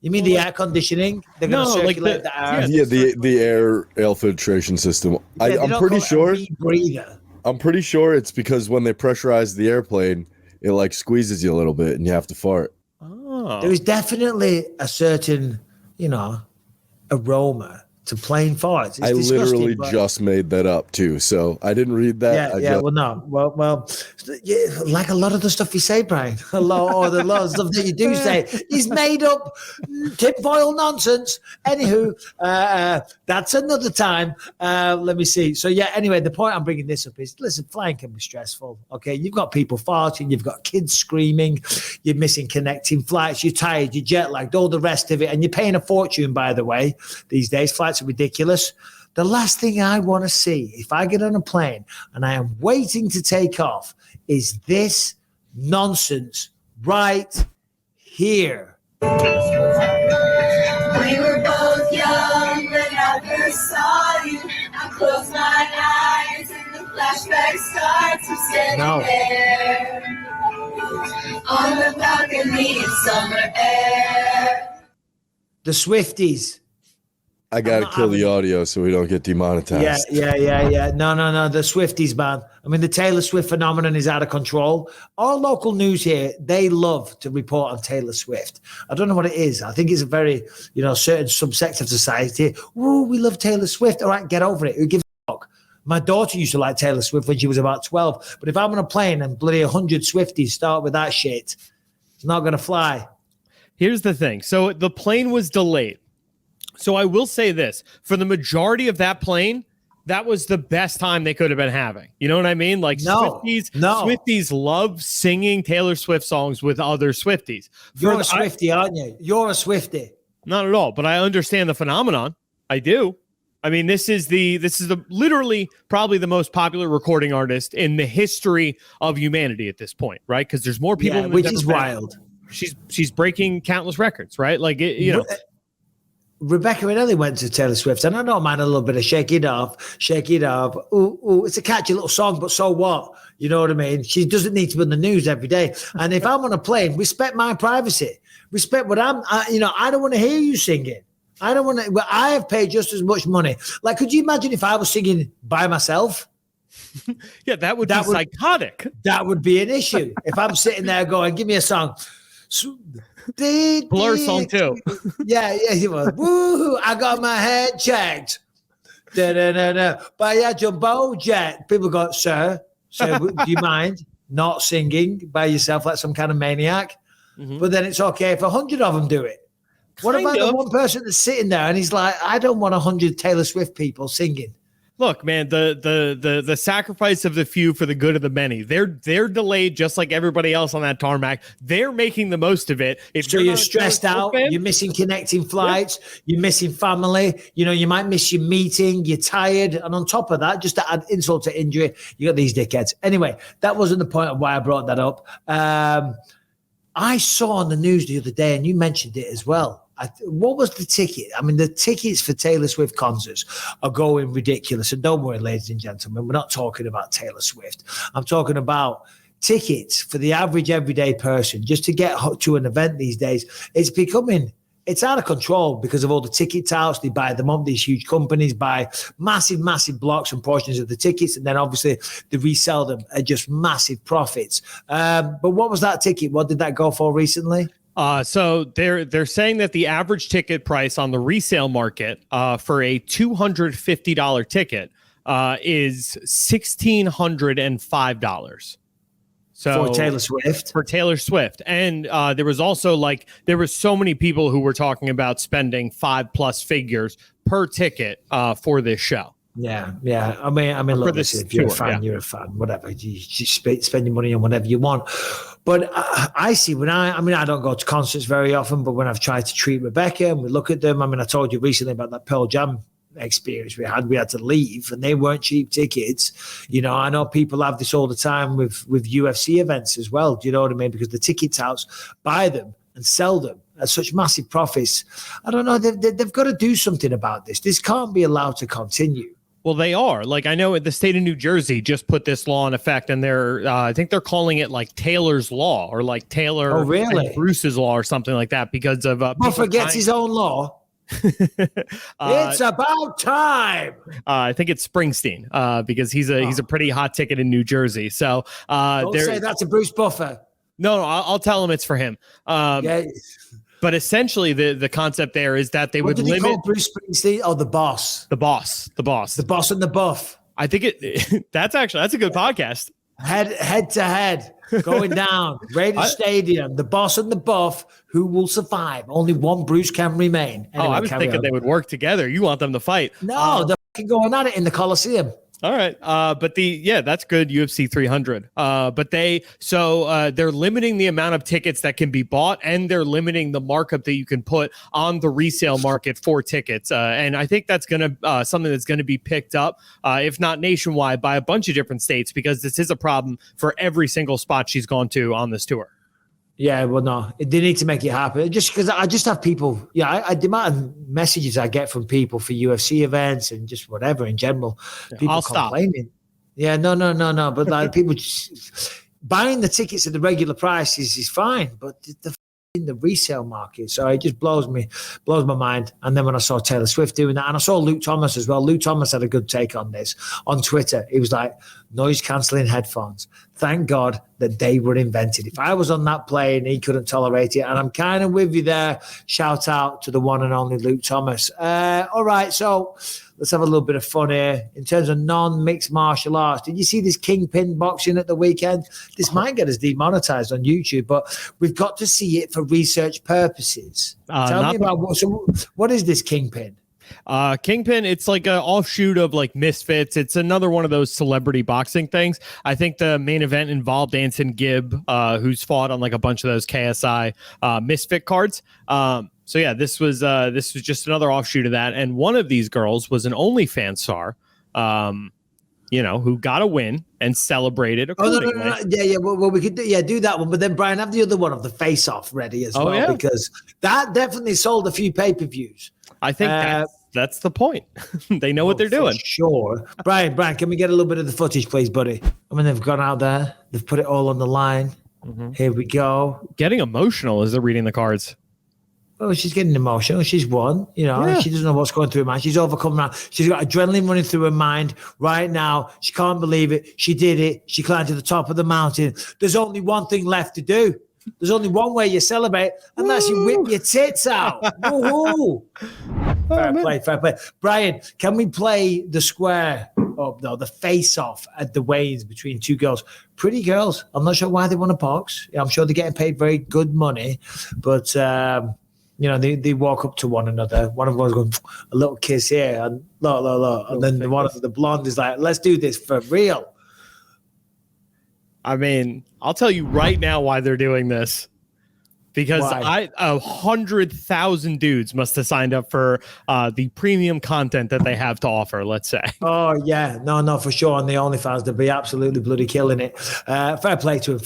You mean the air conditioning? They're going to circulate the air. Yeah, the air filtration system. Yeah, I'm pretty sure. I'm pretty sure it's because when they pressurize the airplane, it squeezes you a little bit and you have to fart. Oh. There is definitely a certain, aroma to plain farts. It's I literally just made that up too, so I didn't read that. Well, like a lot of the stuff you say, Brian, a lot of stuff that you do say is made up tinfoil nonsense. Anywho, that's another time. Let me see. So anyway, the point I'm bringing this up is, listen, flying can be stressful. Okay, you've got people farting, you've got kids screaming, you're missing connecting flights, you're tired, you're jet lagged, all the rest of it, and you're paying a fortune, by the way, these days. Flights are ridiculous. The last thing I want to see if I get on a plane and I am waiting to take off is this nonsense right here. We were both young when I first saw you. I close my eyes and the flashback starts. I'm standing there on the balcony in summer air. The Swifties. I gotta kill the audio so we don't get demonetized. Yeah. No. The Swifties, man. I mean, the Taylor Swift phenomenon is out of control. All local news here, they love to report on Taylor Swift. I don't know what it is. I think it's a very, certain subsect of society. Ooh, we love Taylor Swift. All right, get over it. Who gives a fuck? My daughter used to like Taylor Swift when she was about 12. But if I'm on a plane and bloody 100 Swifties start with that shit, it's not going to fly. Here's the thing. So the plane was delayed. So I will say this, for the majority of that plane, that was the best time they could have been having. You know what I mean? Swifties love singing Taylor Swift songs with other Swifties. You're a Swiftie, aren't you? You're a Swiftie. Not at all, but I understand the phenomenon. I do. I mean, this is the literally probably the most popular recording artist in the history of humanity at this point, right? Because there's more people, which is wild. She's breaking countless records, right? Rebecca and Ellie went to Taylor Swift, and I don't mind a little bit of shake it off. Ooh, ooh. It's a catchy little song, but so what? You know what I mean? She doesn't need to be on the news every day. And if I'm on a plane, respect my privacy. Respect what I don't want to hear you singing. I don't want to, but I have paid just as much money. Like, could you imagine if I was singing by myself? Yeah, that would be psychotic. That would be an issue. If I'm sitting there going, give me a song. Blur song too. Yeah. Woo! I got my head checked. By a jumbo jet. People go, sir, do you mind not singing by yourself like some kind of maniac? Mm-hmm. But then it's okay if 100 of them do it. What about the one person that's sitting there and he's like, I don't want 100 Taylor Swift people singing. Look, man, the sacrifice of the few for the good of the many. They're delayed just like everybody else on that tarmac. They're making the most of it. So you're stressed out, you're missing connecting flights, you're missing family, you might miss your meeting, you're tired. And on top of that, just to add insult to injury, you got these dickheads. Anyway, that wasn't the point of why I brought that up. I saw on the news the other day, and you mentioned it as well. What was the ticket? I mean, the tickets for Taylor Swift concerts are going ridiculous. And don't worry, ladies and gentlemen, we're not talking about Taylor Swift. I'm talking about tickets for the average everyday person just to get to an event these days. It's out of control because of all the ticket touts. They buy them up. These huge companies buy massive blocks and portions of the tickets, and then obviously they resell them at just massive profits. But what was that ticket? What did that go for recently? So they're saying that the average ticket price on the resale market for a $250 ticket is $1,605. So for Taylor Swift. And there was also so many people who were talking about spending 5+ figures per ticket for this show. Yeah. I mean, look, listen, if you're a fan, you're a fan, whatever. You spend your money on whatever you want. But I see I don't go to concerts very often, but when I've tried to treat Rebecca and we look at them, I mean, I told you recently about that Pearl Jam experience we had to leave, and they weren't cheap tickets. I know people have this all the time with UFC events as well. Do you know what I mean? Because the ticket touts buy them and sell them at such massive profits. I don't know. They've got to do something about this. This can't be allowed to continue. Well, they are. Like, I know the state of New Jersey just put this law in effect, and I think they're calling it like Taylor's Law or like Taylor and Bruce's Law or something like that because of Buffer gets his own law. It's about time. I think it's Springsteen because he's a pretty hot ticket in New Jersey. So don't say that's a Bruce Buffer. No, I'll tell him it's for him. Yeah. But essentially, the concept there is that they would limit call Bruce Springsteen. Oh, the boss and the buff. I think that's a good podcast. Head to head, going down, Raiders Stadium. The boss and the buff. Who will survive? Only one Bruce can remain. Anyway, I was thinking they would work together. You want them to fight? No, they're going at it in the Coliseum. All right. But that's good. UFC 300. But they're limiting the amount of tickets that can be bought, and they're limiting the markup that you can put on the resale market for tickets. And I think that's going to something that's going to be picked up, if not nationwide, by a bunch of different states, because this is a problem for every single spot she's gone to on this tour. Yeah, well, no, they need to make it happen. Just because I just have people, I demand messages I get from people for UFC events and just whatever in general. People complaining. Stop. Yeah, no. But like people just buying the tickets at the regular price is fine, but in the resale market, so it just blows my mind. And then when I saw Taylor Swift doing that, and I saw Luke Thomas as well. Luke Thomas had a good take on this on Twitter. He was like, noise cancelling headphones. Thank God that they were invented. If I was on that plane, he couldn't tolerate it. And I'm kind of with you there. Shout out to the one and only Luke Thomas. All right, so let's have a little bit of fun here. In terms of non-mixed martial arts, did you see this Kingpyn boxing at the weekend? This might get us demonetized on YouTube, but we've got to see it for research purposes. Tell me about what is this Kingpyn? Kingpyn, it's like an offshoot of like Misfits. It's another one of those celebrity boxing things. I think the main event involved Anson Gibb, who's fought on like a bunch of those KSI Misfit cards. So yeah, this was just another offshoot of that. And one of these girls was an OnlyFans star. who got a win and celebrated accordingly. No. Yeah. Well, we could do that one. But then, Brian, have the other one of the face-off ready as well, because that definitely sold a few pay-per-views. I think that's the point. They know what they're doing. Sure. Brian, can we get a little bit of the footage, please, buddy? I mean, they've gone out there. They've put it all on the line. Mm-hmm. Here we go. Getting emotional as they're reading the cards. Oh, she's getting emotional. She's won. She doesn't know what's going through her mind. She's overcome now. She's got adrenaline running through her mind right now. She can't believe it. She did it. She climbed to the top of the mountain. There's only one thing left to do. There's only one way you celebrate, and that's you whip your tits out. Woohoo! Fair play. Brian, can we play the the face-off at the weigh-ins between two girls? Pretty girls. I'm not sure why they want to box. I'm sure they're getting paid very good money, but they walk up to one another. One of them was going, a little kiss here, and look. And then the blonde is like, let's do this for real. I mean, I'll tell you right now why they're doing this. Because 100,000 dudes must have signed up for the premium content that they have to offer, let's say. Oh, yeah. No, for sure. On the OnlyFans, they'll be absolutely bloody killing it. Fair play to him.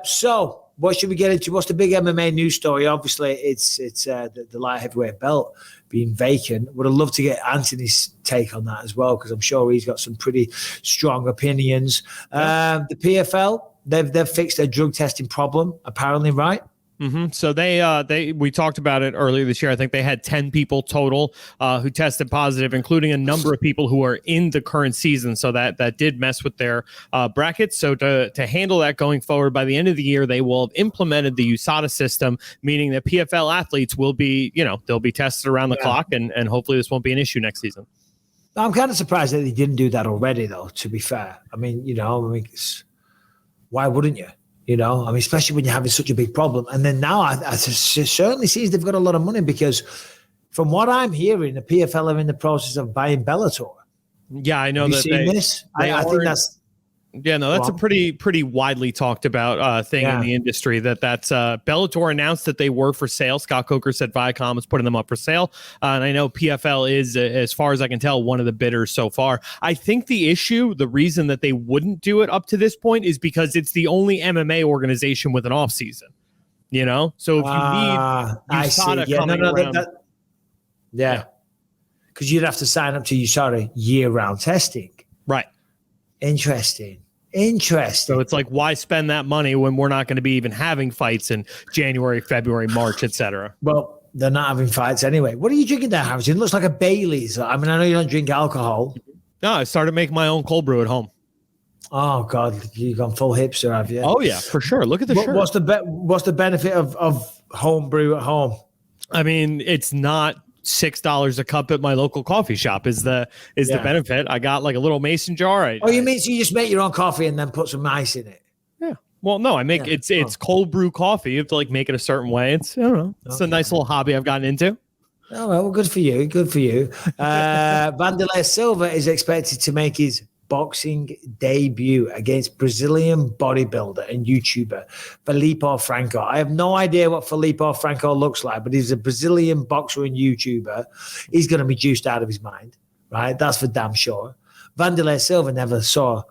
So what should we get into? What's the big MMA news story? Obviously, it's the light heavyweight belt being vacant. Would have loved to get Anthony's take on that as well, because I'm sure he's got some pretty strong opinions. The PFL, they've fixed their drug testing problem, apparently, right? Mm-hmm. So we talked about it earlier this year. I think they had 10 people total who tested positive, including a number of people who are in the current season. So that did mess with their brackets. So to handle that going forward, by the end of the year, they will have implemented the USADA system, meaning that PFL athletes will be, they'll be tested around the clock, and hopefully this won't be an issue next season. I'm kind of surprised that they didn't do that already, though, to be fair. I mean, why wouldn't you? Especially when you're having such a big problem. And then now it certainly seems they've got a lot of money, because from what I'm hearing, the PFL are in the process of buying Bellator. Yeah, I know. Have you seen this? I think that's... Yeah, no, that's a pretty widely talked about thing in the industry. That's Bellator announced that they were for sale. Scott Coker said Viacom is putting them up for sale. And I know PFL is, as far as I can tell, one of the bidders so far. I think the reason that they wouldn't do it up to this point is because it's the only MMA organization with an off season. So if you need USADA coming around. Because you'd have to sign up to USADA year-round testing. Right. Interesting. So it's like, why spend that money when we're not going to be even having fights in January, February, March, etc.? Well, they're not having fights anyway. What are you drinking there, Hafez? It looks like a Bailey's. I mean, I know you don't drink alcohol. No, I started making my own cold brew at home. Oh God, you've gone full hipster, have you? Oh yeah, for sure. Look at the shirt. What's the benefit of home brew at home? I mean, it's not $6 a cup at my local coffee shop is the benefit. I got like a little mason jar. You mean so you just make your own coffee and then put some ice in it? Yeah. Well, no, I make it's cold brew coffee. You have to like make it a certain way. It's I don't know. It's a nice little hobby I've gotten into. Oh well, good for you. Wanderlei Silva is expected to make his boxing debut against Brazilian bodybuilder and YouTuber Filippo Franco. I have no idea what Filippo Franco looks like, but he's a Brazilian boxer and YouTuber. He's going to be juiced out of his mind, right? That's for damn sure. Wanderlei Silva never saw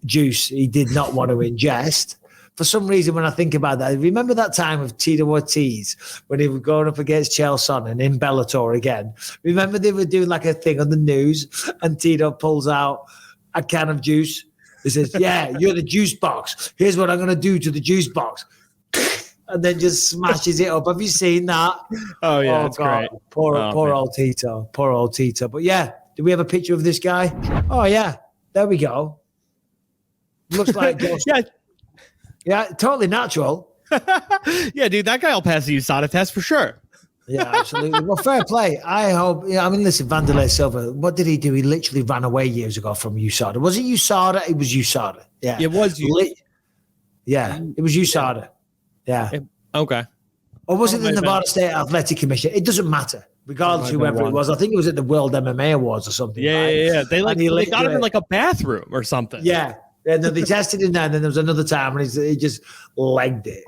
juice he did not want to ingest. For some reason, when I think about that, remember that time of Tito Ortiz when he was going up against Chael Sonnen in Bellator again? Remember they were doing like a thing on the news and Tito pulls out a can of juice. He says, yeah, you're the juice box. Here's what I'm going to do to the juice box. And then just smashes it up. Have you seen that? Oh, yeah, that's great. Poor old Tito. But yeah, do we have a picture of this guy? Oh, yeah, there we go. Looks like Yeah, totally natural. Yeah, dude, that guy will pass the USADA test for sure. Yeah, absolutely. Well, fair play. I hope. Yeah, I mean, listen, Wanderlei Silva, what did he do? He literally ran away years ago from USADA. Was it USADA? It was USADA. Yeah. It was USADA. Yeah, it was USADA. Yeah. Okay. Or was it the Nevada State Athletic Commission? It doesn't matter. Regardless of whoever it was. I think it was at the World MMA Awards or something. Yeah, right? yeah. They got him in like a bathroom or something. Yeah. Yeah, no, they tested him then, and then there was another time, and he just legged it,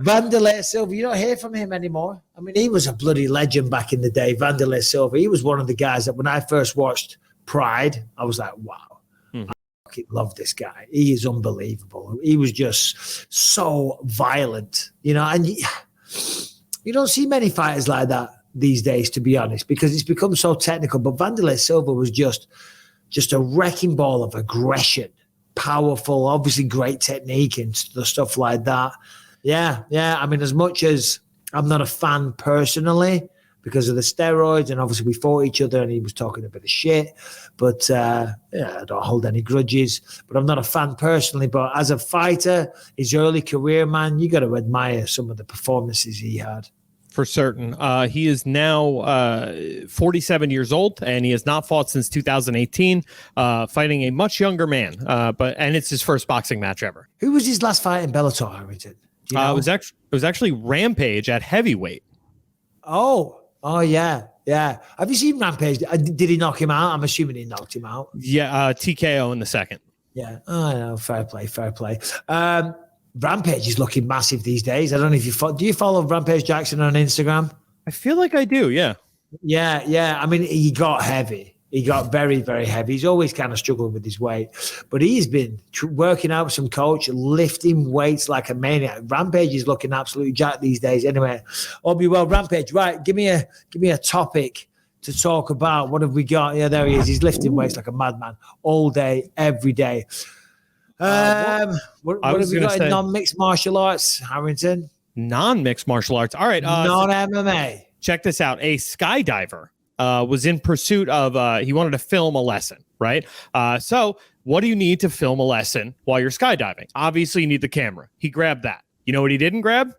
Wanderlei Silva, you don't hear from him anymore. I mean, he was a bloody legend back in the day, Wanderlei Silva. He was one of the guys that when I first watched Pride, I was like, wow, I fucking love this guy. He is unbelievable. He was just so violent, and you don't see many fighters like that these days, to be honest, because it's become so technical. But Wanderlei Silva was just a wrecking ball of aggression, powerful, obviously great technique and stuff like that. Yeah. I mean, as much as I'm not a fan personally because of the steroids, and obviously we fought each other and he was talking a bit of shit, but I don't hold any grudges. But I'm not a fan personally. But as a fighter, his early career, man, you got to admire some of the performances he had. For certain. He is now 47 years old, and he has not fought since 2018, fighting a much younger man. And it's his first boxing match ever. Who was his last fight in Bellator, Harrington? It was actually Rampage at heavyweight. Oh, yeah. Have you seen Rampage? Did he knock him out? I'm assuming he knocked him out. Yeah, TKO in the second. Yeah. Oh, no, fair play. Rampage is looking massive these days. I don't know if do you follow Rampage Jackson on Instagram? I feel like I do. Yeah. I mean, he got heavy. He got very, very heavy. He's always kind of struggled with his weight, but he's been working out with some coach, lifting weights like a maniac. Rampage is looking absolutely jacked these days. Anyway, Rampage. Right, give me a topic to talk about. What have we got? Yeah, there he is. He's lifting weights like a madman all day, every day. What have we got in non-mixed martial arts, Harrington? Non-mixed martial arts. All right. Non-MMA. Check this out. A skydiver was in pursuit of, he wanted to film a lesson, right? So what do you need to film a lesson while you're skydiving? Obviously, you need the camera. He grabbed that. You know what he didn't grab?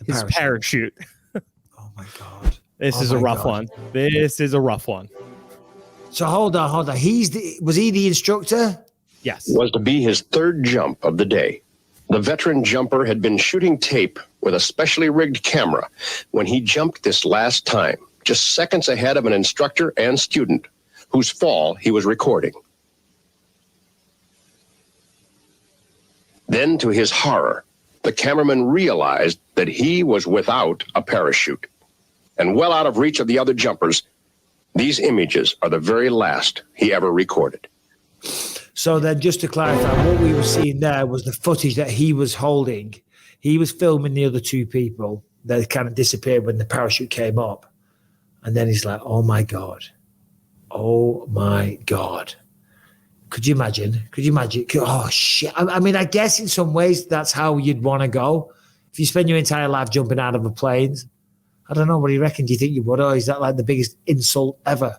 His parachute. Oh, my God. This is a rough one. This is a rough one. So hold on. Was he the instructor? Yes. Was to be his third jump of the day. The veteran jumper had been shooting tape with a specially rigged camera when he jumped this last time, just seconds ahead of an instructor and student whose fall he was recording. Then, to his horror, the cameraman realized that he was without a parachute. And well out of reach of the other jumpers, these images are the very last he ever recorded. So then, just to clarify, what we were seeing there was the footage that he was holding. He was filming the other two people that kind of disappeared when the parachute came up. And then he's like, oh, my God. Oh, my God. Could you imagine? Oh, shit. I mean, I guess in some ways that's how you'd want to go. If you spend your entire life jumping out of a plane, I don't know. What do you reckon? Do you think you would? Or is that like the biggest insult ever?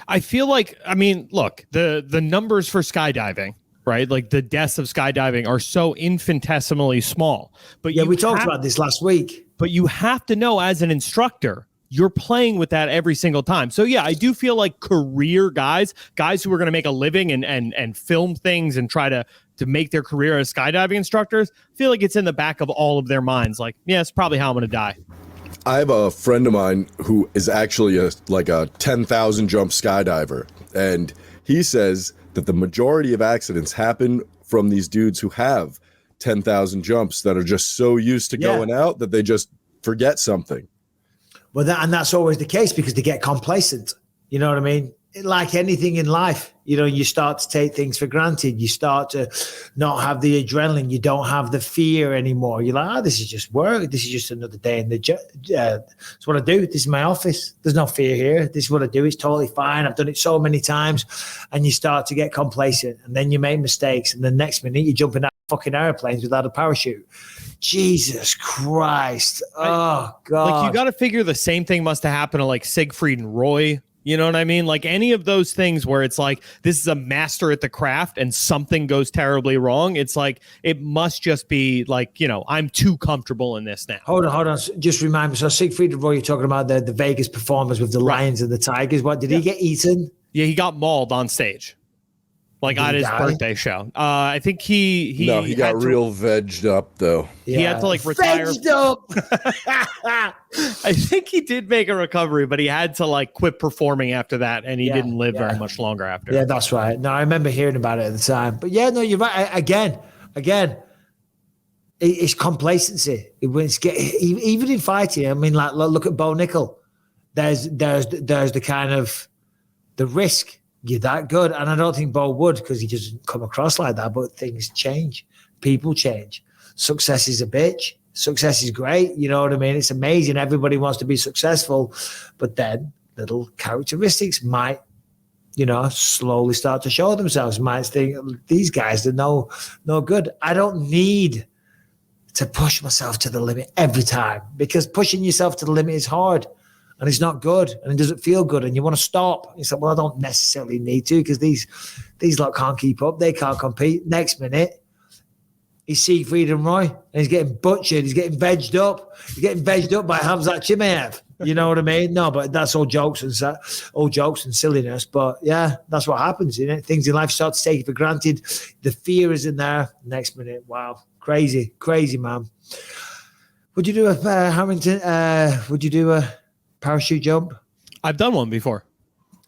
I feel like, I mean, look, the numbers for skydiving, right? Like the deaths of skydiving are so infinitesimally small. But yeah, we talked about this last week. But you have to know as an instructor, you're playing with that every single time. So yeah, I do feel like career guys who are going to make a living and film things and try to make their career as skydiving instructors, feel like it's in the back of all of their minds. Like, yeah, it's probably how I'm going to die. I have a friend of mine who is actually a 10,000 jump skydiver, and he says that the majority of accidents happen from these dudes who have 10,000 jumps that are just so used to going out that they just forget something. Well, that's always the case because they get complacent. You know what I mean? Like anything in life, you start to take things for granted. You start to not have the adrenaline. You don't have the fear anymore. You're like, this is just work. This is just another day in the it's what I do. This is my office. There's no fear here. This is what I do. It's totally fine. I've done it so many times. And you start to get complacent. And then you make mistakes. And the next minute, you're jumping out of fucking airplanes without a parachute. Jesus Christ. Oh, God. Like, you got to figure the same thing must have happened to like Siegfried and Roy. You know what I mean? Like any of those things where it's like, this is a master at the craft and something goes terribly wrong. It's like, it must just be like, I'm too comfortable in this now. Hold on. Just remind me. So Siegfried and Roy, you're talking about the Vegas performers with the lions and the tigers. What, did he get eaten? Yeah, he got mauled on stage. like on his birthday show. I think he got real vegged up though. He had to like retire. Vegged up. I think he did make a recovery, but he had to like quit performing after that, and he didn't live very much longer after. Yeah, that's right. No, I remember hearing about it at the time. But yeah, no, you're right. Again, it's complacency. Even in fighting. I mean, like look at Bo Nickal. There's the kind of the risk. You're that good, and I don't think Bo would, because he doesn't come across like that. But things change, people change. Success is a bitch. Success is great. You know what I mean? It's amazing. Everybody wants to be successful, but then little characteristics might, slowly start to show themselves. Might think these guys are no good. I don't need to push myself to the limit every time, because pushing yourself to the limit is hard. And it's not good, and it doesn't feel good, and you want to stop. You say, well, I don't necessarily need to, because these lot can't keep up. They can't compete. Next minute, he's Siegfried and Roy, and he's getting butchered. He's getting vegged up. He's getting vegged up by Khamzat Chimaev. You know what I mean? No, but that's all jokes and silliness. But yeah, that's what happens. Things in life start to take it for granted. The fear is in there. Next minute, wow, crazy, man. Would you do a Harrington? Would you do a parachute jump? I've done one before.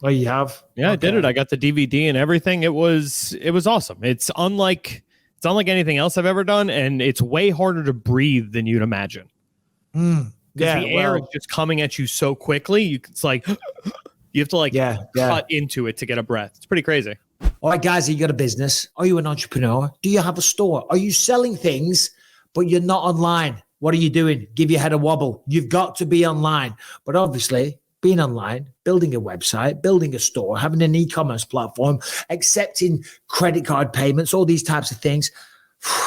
Oh, you have? Yeah, okay. I did it. I got the DVD and everything. It was awesome. It's unlike anything else I've ever done, and it's way harder to breathe than you'd imagine. Because the air is just coming at you so quickly. It's like you have to cut into it to get a breath. It's pretty crazy. All right, guys, you got a business? Are you an entrepreneur? Do you have a store? Are you selling things, but you're not online? What are you doing? Give your head a wobble. You've got to be online. But obviously, being online, building a website, building a store, having an e-commerce platform, accepting credit card payments, all these types of things,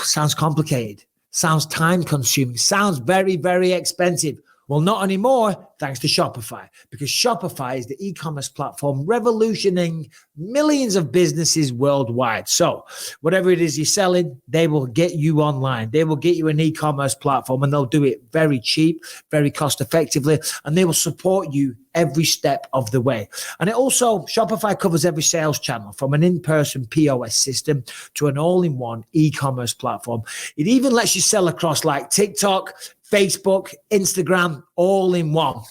sounds complicated, sounds time-consuming, sounds very, very expensive. Well, not anymore, thanks to Shopify, because Shopify is the e-commerce platform revolutioning millions of businesses worldwide. So whatever it is you're selling, they will get you online. They will get you an e-commerce platform, and they'll do it very cheap, very cost effectively, and they will support you every step of the way. And it also, Shopify covers every sales channel, from an in-person POS system to an all-in-one e-commerce platform. It even lets you sell across like TikTok, Facebook, Instagram, all in one.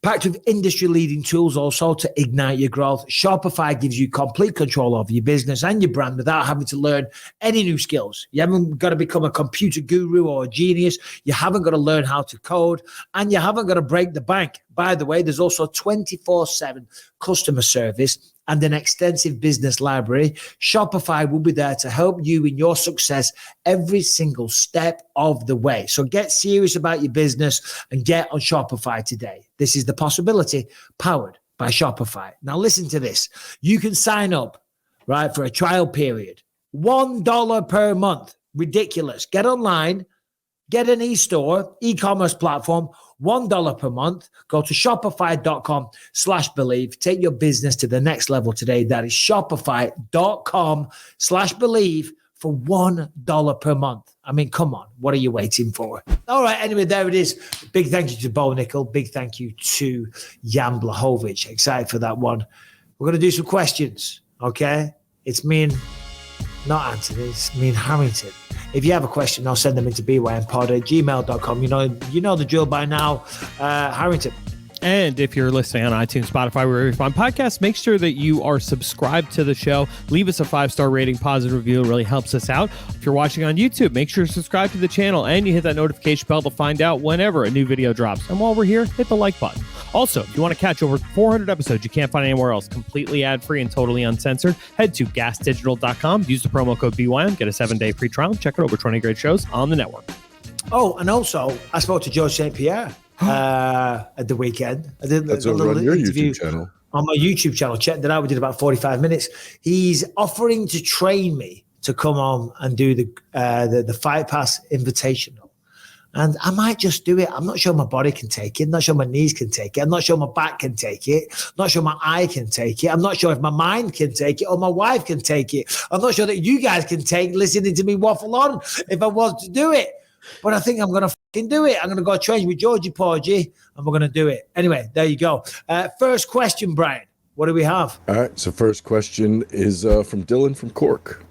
Packed with industry-leading tools also to ignite your growth. Shopify gives you complete control over your business and your brand without having to learn any new skills. You haven't got to become a computer guru or a genius. You haven't got to learn how to code, and you haven't got to break the bank. By the way, there's also 24/7 customer service and an extensive business library. Shopify will be there to help you in your success every single step of the way. So get serious about your business and get on Shopify today. This is the possibility powered by Shopify. Now listen to this. You can sign up, right, for a trial period. $1 per month. Ridiculous. Get online, get an e-store, e-commerce platform, $1 per month. Go to shopify.com/believe. Take your business to the next level today. That is shopify.com/believe for $1 per month. I mean, come on. What are you waiting for? All right. Anyway, there it is. Big thank you to Bo Nickal. Big thank you to Jan Błachowicz. Excited for that one. We're going to do some questions. Okay. It's me and not Anthony. It's me and Harrington. If you have a question, I'll send them into bympod@gmail.com. You know the drill by now. Harrington. And if you're listening on iTunes, Spotify, wherever you find podcasts, make sure that you are subscribed to the show. Leave us a 5-star rating, positive review. It really helps us out. If you're watching on YouTube, make sure to subscribe to the channel and you hit that notification bell to find out whenever a new video drops. And while we're here, hit the like button. Also, if you want to catch over 400 episodes you can't find anywhere else, completely ad-free and totally uncensored, head to gasdigital.com. Use the promo code BYM. Get a 7-day free trial. Check out over 20 great shows on the network. Oh, and also, I spoke to George St. Pierre at the weekend. I did That's over on your YouTube channel. On my YouTube channel. Check that out. We did about 45 minutes. He's offering to train me to come on and do the Fight Pass Invitational. And I might just do it. I'm not sure my body can take it. I'm not sure my knees can take it. I'm not sure my back can take it. I'm not sure my eye can take it. I'm not sure if my mind can take it or my wife can take it. I'm not sure that you guys can take listening to me waffle on if I want to do it. But I think I'm going to fucking do it. I'm going to go train with Georgie Porgy and we're going to do it. Anyway, there you go. First question, Brian. What do we have? All right. So first question is from Dylan from Cork.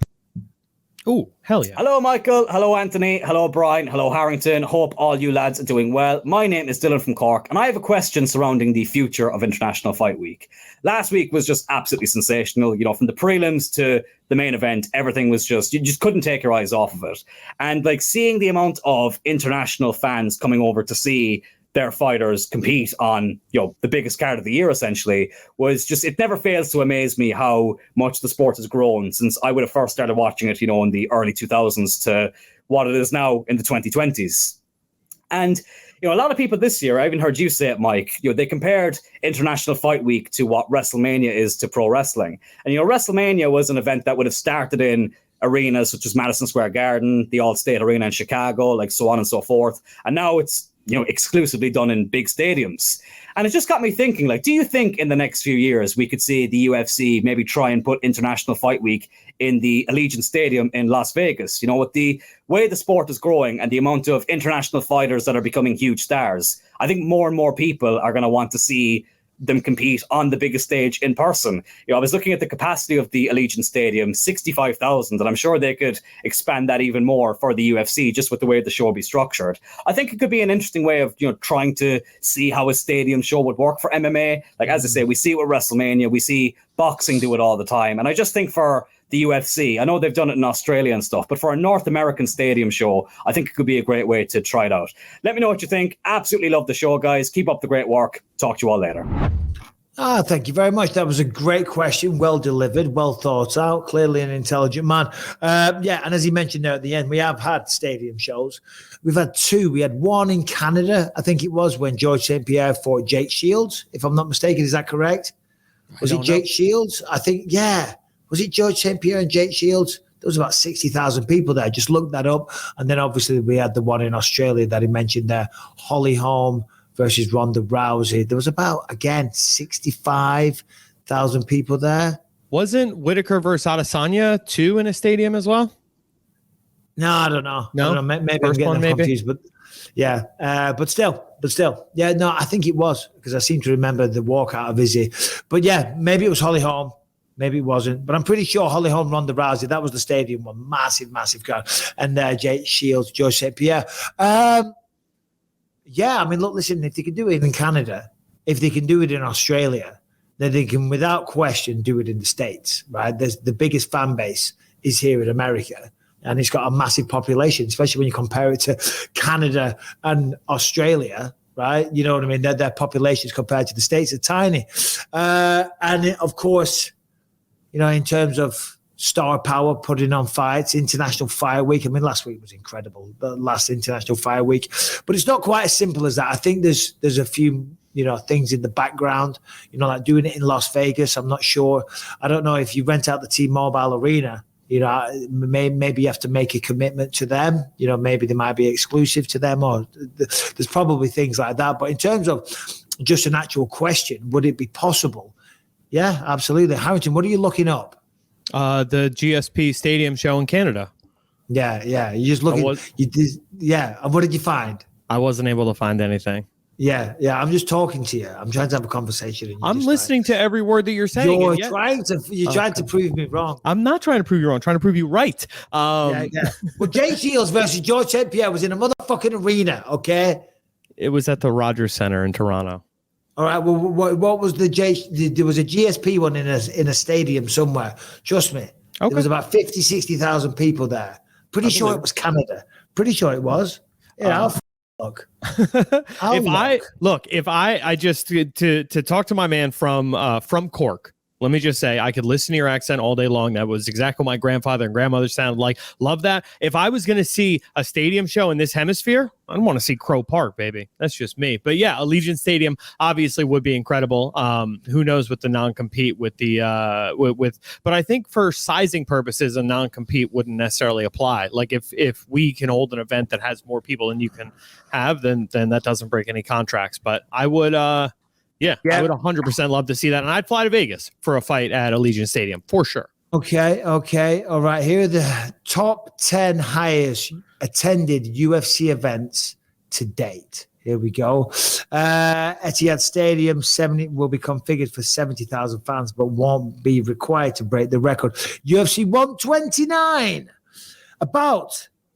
Oh, hell yeah. Hello, Michael. Hello, Anthony. Hello, Brian. Hello, Harrington. Hope all you lads are doing well. My name is Dylan from Cork, and I have a question surrounding the future of International Fight Week. Last week was just absolutely sensational. You know, from the prelims to the main event, everything was just, you just couldn't take your eyes off of it. And like seeing the amount of international fans coming over to see their fighters compete on, you know, the biggest card of the year, essentially, was just, it never fails to amaze me how much the sport has grown since I would have first started watching it, you know, in the early 2000s to what it is now in the 2020s. And, you know, a lot of people this year, I even heard you say it, Mike, you know, they compared International Fight Week to what WrestleMania is to pro wrestling. And, you know, WrestleMania was an event that would have started in arenas such as Madison Square Garden, the Allstate Arena in Chicago, like so on and so forth. And now it's, you know, exclusively done in big stadiums. And it just got me thinking, like, do you think in the next few years we could see the UFC maybe try and put International Fight Week in the Allegiant Stadium in Las Vegas? You know, with the way the sport is growing and the amount of international fighters that are becoming huge stars, I think more and more people are going to want to see them compete on the biggest stage in person. You know, I was looking at the capacity of the Allegiant Stadium, 65,000, and I'm sure they could expand that even more for the UFC just with the way the show will be structured. I think it could be an interesting way of, you know, trying to see how a stadium show would work for MMA. Like, as I say, we see it with WrestleMania, we see boxing do it all the time. And I just think for the UFC, I know they've done it in Australia and stuff, but for a North American stadium show, I think it could be a great way to try it out. Let me know what you think. Absolutely love the show, guys. Keep up the great work. Talk to you all later. Thank you very much. That was a great question. Well delivered, well thought out, clearly an intelligent man. Yeah, and as he mentioned there at the end, we have had stadium shows. We've had two. We had one in Canada, I think it was, when George St. Pierre fought Jake Shields, if I'm not mistaken. Is that correct? Was it Jake Shields? I think, yeah. Was it George St. Pierre and Jake Shields? There was about 60,000 people there. Just looked that up. And then obviously we had the one in Australia that he mentioned there, Holly Holm versus Ronda Rousey. There was about, again, 65,000 people there. Wasn't Whitaker versus Adesanya too in a stadium as well? No, I don't know. No? I don't know. Maybe I'm getting them confused. But yeah, but still. Yeah, no, I think it was because I seem to remember the walkout of Izzy. But yeah, maybe it was Holly Holm. Maybe it wasn't, but I'm pretty sure Holly Holm, Ronda Rousey, that was the stadium one. Massive crowd. And Jake Shields, George St. Pierre. Yeah, I mean, look, listen, if they can do it in Canada, if they can do it in Australia, then they can, without question, do it in the States, right? There's the biggest fan base is here in America, and it's got a massive population, especially when you compare it to Canada and Australia, right? You know what I mean? Their populations compared to the States are tiny. And of course, you know, in terms of star power, putting on fights, International Fire Week. I mean, last week was incredible, the last International Fire Week. But it's not quite as simple as that. I think there's a few, you know, things in the background, you know, like doing it in Las Vegas. I'm not sure. I don't know if you rent out the T-Mobile Arena, you know, maybe you have to make a commitment to them. You know, maybe they might be exclusive to them, or there's probably things like that. But in terms of just an actual question, would it be possible? Yeah, absolutely. Harrington, what are you looking up? The GSP Stadium show in Canada. Yeah. You're just looking. And what did you find? I wasn't able to find anything. Yeah. I'm just talking to you. I'm trying to have a conversation. I'm listening to every word that you're saying. You're trying to prove me wrong. I'm not trying to prove you wrong. I'm trying to prove you right. Yeah. Well, Jake Shields versus George St. Pierre was in a motherfucking arena, okay? It was at the Rogers Center in Toronto. All right. Well, what was there was a GSP one in a stadium somewhere. Trust me. Okay. There was about 50, 60,000 people there. Pretty sure it was Canada. Pretty sure it was. Yeah, I'll look. If I just to talk to my man from Cork. Let me just say, I could listen to your accent all day long. That was exactly what my grandfather and grandmother sounded like. Love that. If I was going to see a stadium show in this hemisphere, I don't want to see Crow Park, baby. That's just me. But yeah, Allegiant Stadium obviously would be incredible. Who knows with the non-compete with the but I think for sizing purposes, a non-compete wouldn't necessarily apply. Like if we can hold an event that has more people than you can have, then that doesn't break any contracts. But I would I would 100% love to see that. And I'd fly to Vegas for a fight at Allegiant Stadium for sure. Okay. All right. Here are the top 10 highest attended UFC events to date. Here we go. Etihad Stadium will be configured for 70,000 fans, but won't be required to break the record. UFC 129,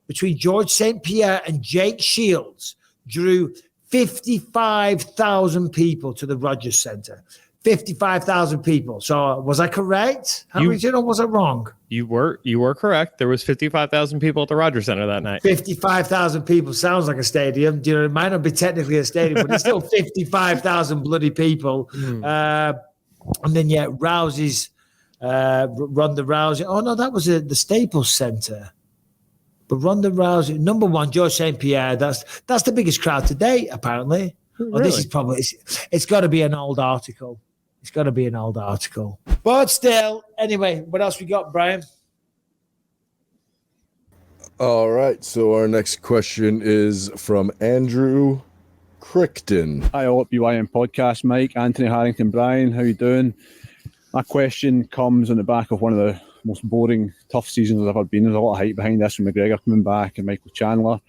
between George St. Pierre and Jake Shields, drew 55,000 people to the Rogers Center. 55,000 people. So was I correct? Or was I wrong? You were correct. There was 55,000 people at the Rogers Center that night. 55,000 people sounds like a stadium. You know, it might not be technically a stadium, but it's still 55,000 bloody people. And then Rousey's Ronda Rousey. Oh no, that was the Staples Center. But Ronda Rousey, number one, George St. Pierre. That's the biggest crowd today, apparently. Really? Oh, this is probably it's got to be an old article. It's got to be an old article. But still, anyway, what else we got, Brian? All right. So our next question is from Andrew Crichton. Hi, all BYM podcast, Mike, Anthony, Harrington, Brian. How you doing? My question comes on the back of one of the most boring, tough seasons I've ever been. There's a lot of hype behind this with McGregor coming back and Michael Chandler.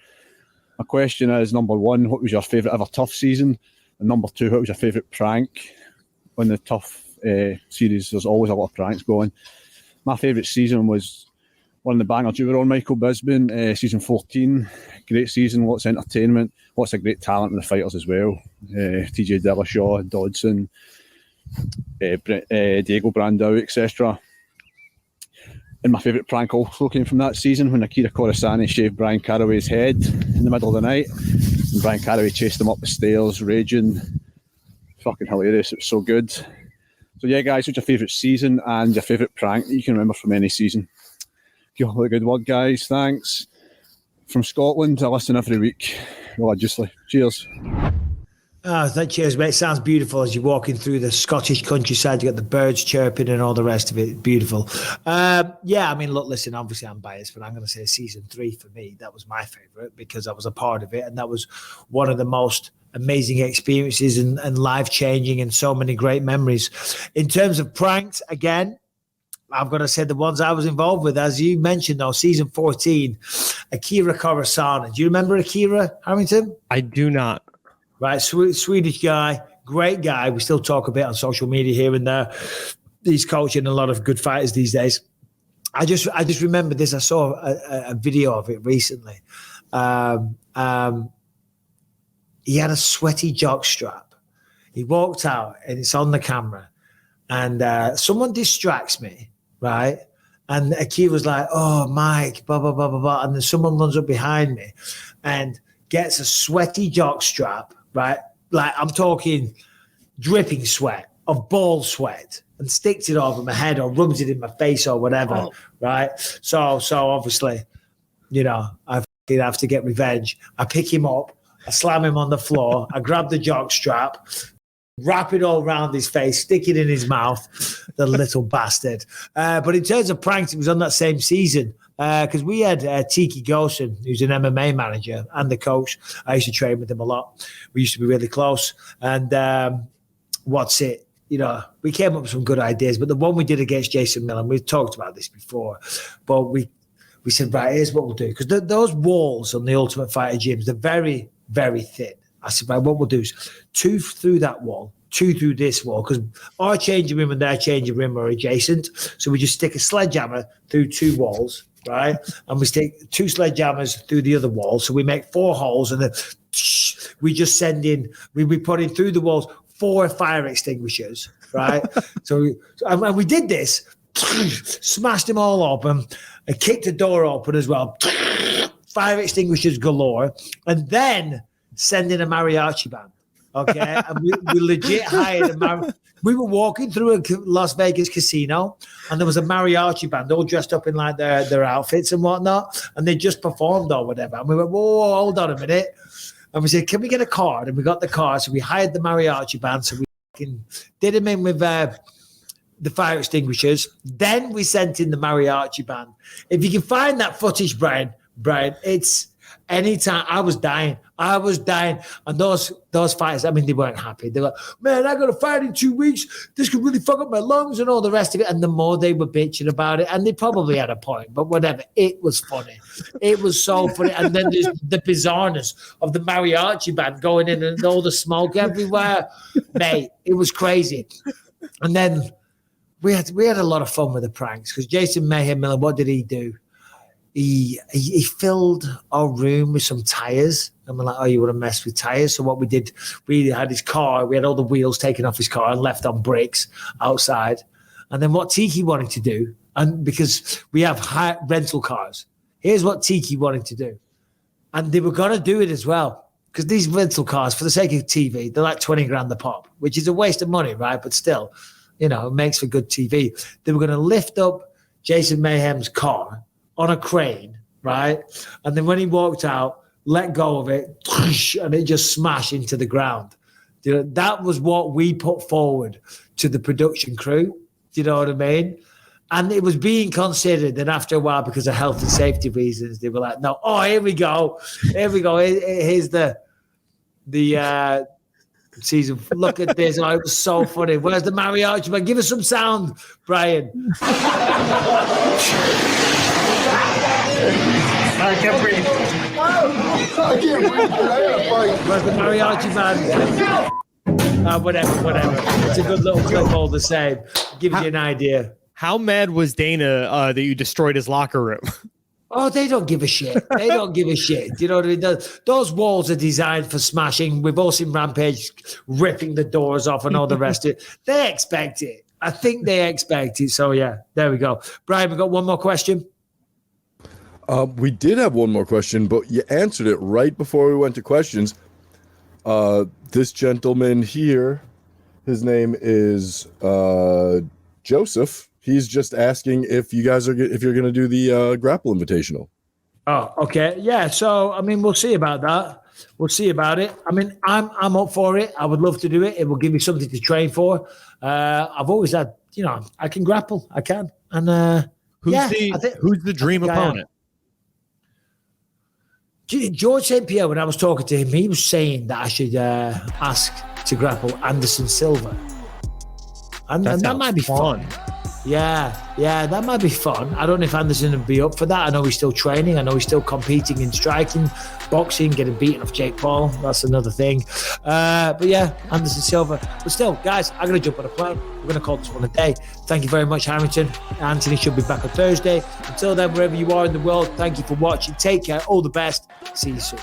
My question is, number one, what was your favourite ever tough season? And number two, what was your favourite prank? On the tough series, there's always a lot of pranks going. My favourite season was one of the bangers you were on, Michael Bisping, season 14. Great season, lots of entertainment, lots of great talent in the fighters as well. TJ Dillashaw, Dodson, Diego Brandao, etc. And my favourite prank also came from that season when Akira Corisani shaved Brian Caraway's head in the middle of the night. And Brian Caraway chased him up the stairs, raging. Fucking hilarious. It was so good. So yeah, guys, what's your favourite season and your favourite prank that you can remember from any season? Give all a good word, guys. Thanks. From Scotland, I listen every week religiously. Cheers. Cheers, mate. It sounds beautiful as you're walking through the Scottish countryside. You got the birds chirping and all the rest of it. Beautiful. Look, listen, obviously I'm biased, but I'm going to say season 3 for me. That was my favourite because I was a part of it. And that was one of the most amazing experiences and life-changing and so many great memories. In terms of pranks, again, I'm going to say the ones I was involved with, as you mentioned, though, season 14, Akira Corisani. Do you remember Akira, Harrington? I do not. Right, Swedish guy, great guy. We still talk a bit on social media here and there. He's coaching a lot of good fighters these days. I just remember this. I saw a video of it recently. He had a sweaty jock strap. He walked out, and it's on the camera. And someone distracts me, right? And Akira was like, "Oh, Mike, blah, blah, blah, blah, blah." And then someone runs up behind me and gets a sweaty jock strap, right? Like I'm talking dripping sweat of ball sweat, and sticks it over my head or rubs it in my face or whatever, right? So obviously, I have to get revenge. I pick him up, I slam him on the floor, I grab the jock strap, wrap it all around his face, stick it in his mouth, the little bastard. But in terms of pranks, it was on that same season. Because we had Tiki Gosen, who's an MMA manager and the coach. I used to train with him a lot. We used to be really close. And we came up with some good ideas. But the one we did against Jason Miller, we've talked about this before, but we said, right, here's what we'll do. Because those walls on the Ultimate Fighter gyms, they're very, very thin. I said, right, what we'll do is 2 through that wall, 2 through this wall, because our changing room and their changing room are adjacent. So we just stick a sledgehammer through 2 walls, right? And we stick 2 sledgehammers through the other wall. So we make 4 holes, and then we just send in, we put in through the walls 4 fire extinguishers, right? And we did this, smashed them all open, and kicked the door open as well, fire extinguishers galore, and then send in a mariachi band. Okay, and we legit hired we were walking through a Las Vegas casino, and there was a mariachi band all dressed up in like their outfits and whatnot, and they just performed or whatever. And we went, whoa, hold on a minute. And we said, can we get a card? And we got the card. So we hired the mariachi band. So we did them in with the fire extinguishers. Then we sent in the mariachi band. If you can find that footage, Brian, it's Anytime, I was dying. And those fighters, I mean, they weren't happy. They're like, man, I got to fight in 2 weeks. This could really fuck up my lungs and all the rest of it. And the more they were bitching about it, and they probably had a point, but whatever. It was funny. It was so funny. And then there's the bizarreness of the mariachi band going in and all the smoke everywhere. Mate, it was crazy. And then we had a lot of fun with the pranks because Jason Mayhem Miller, what did he do? He filled our room with some tires. And we're like, oh, you want to mess with tires? So what we did, we had his car. We had all the wheels taken off his car and left on bricks outside. And then what Tiki wanted to do, and because we have high rental cars, here's what Tiki wanted to do. And they were going to do it as well. Because these rental cars, for the sake of TV, they're like 20 grand a pop, which is a waste of money, right? But still, it makes for good TV. They were going to lift up Jason Mayhem's car on a crane, right? And then when he walked out, let go of it, and it just smashed into the ground. That was what we put forward to the production crew. Do you know what I mean? And it was being considered. Then after a while, because of health and safety reasons, they were like, no, here we go. Here's the season. Look at this. Oh, it was so funny. Where's the mariachi man? Give us some sound, Brian. I can't breathe. I can't breathe. Where's the mariachi man? Whatever. It's a good little clip all the same. Gives you an idea. How mad was Dana that you destroyed his locker room? Oh, they don't give a shit. They don't give a shit. You know what I mean? Those walls are designed for smashing. We've all seen Rampage ripping the doors off and all the rest of it. They expect it. I think they expect it. So, yeah, there we go. Brian, we got one more question. We did have one more question, but you answered it right before we went to questions. This gentleman here, his name is Joseph. He's just asking if you're going to do the Grapple Invitational. Oh, okay. Yeah. So, I mean, we'll see about that. We'll see about it. I mean, I'm up for it. I would love to do it. It will give me something to train for. I've always had, I can grapple. I can. And who's the dream opponent? George St. Pierre, when I was talking to him, he was saying that I should ask to grapple Anderson Silva. And that might be fun. Yeah, that might be fun. I don't know if Anderson would be up for that. I know he's still training. I know he's still competing in striking, boxing, getting beaten off Jake Paul. That's another thing. But yeah, Anderson Silva. But still, guys, I'm going to jump on a plane. We're going to call this one a day. Thank you very much, Harrington. Anthony should be back on Thursday. Until then, wherever you are in the world, thank you for watching. Take care. All the best. See you soon.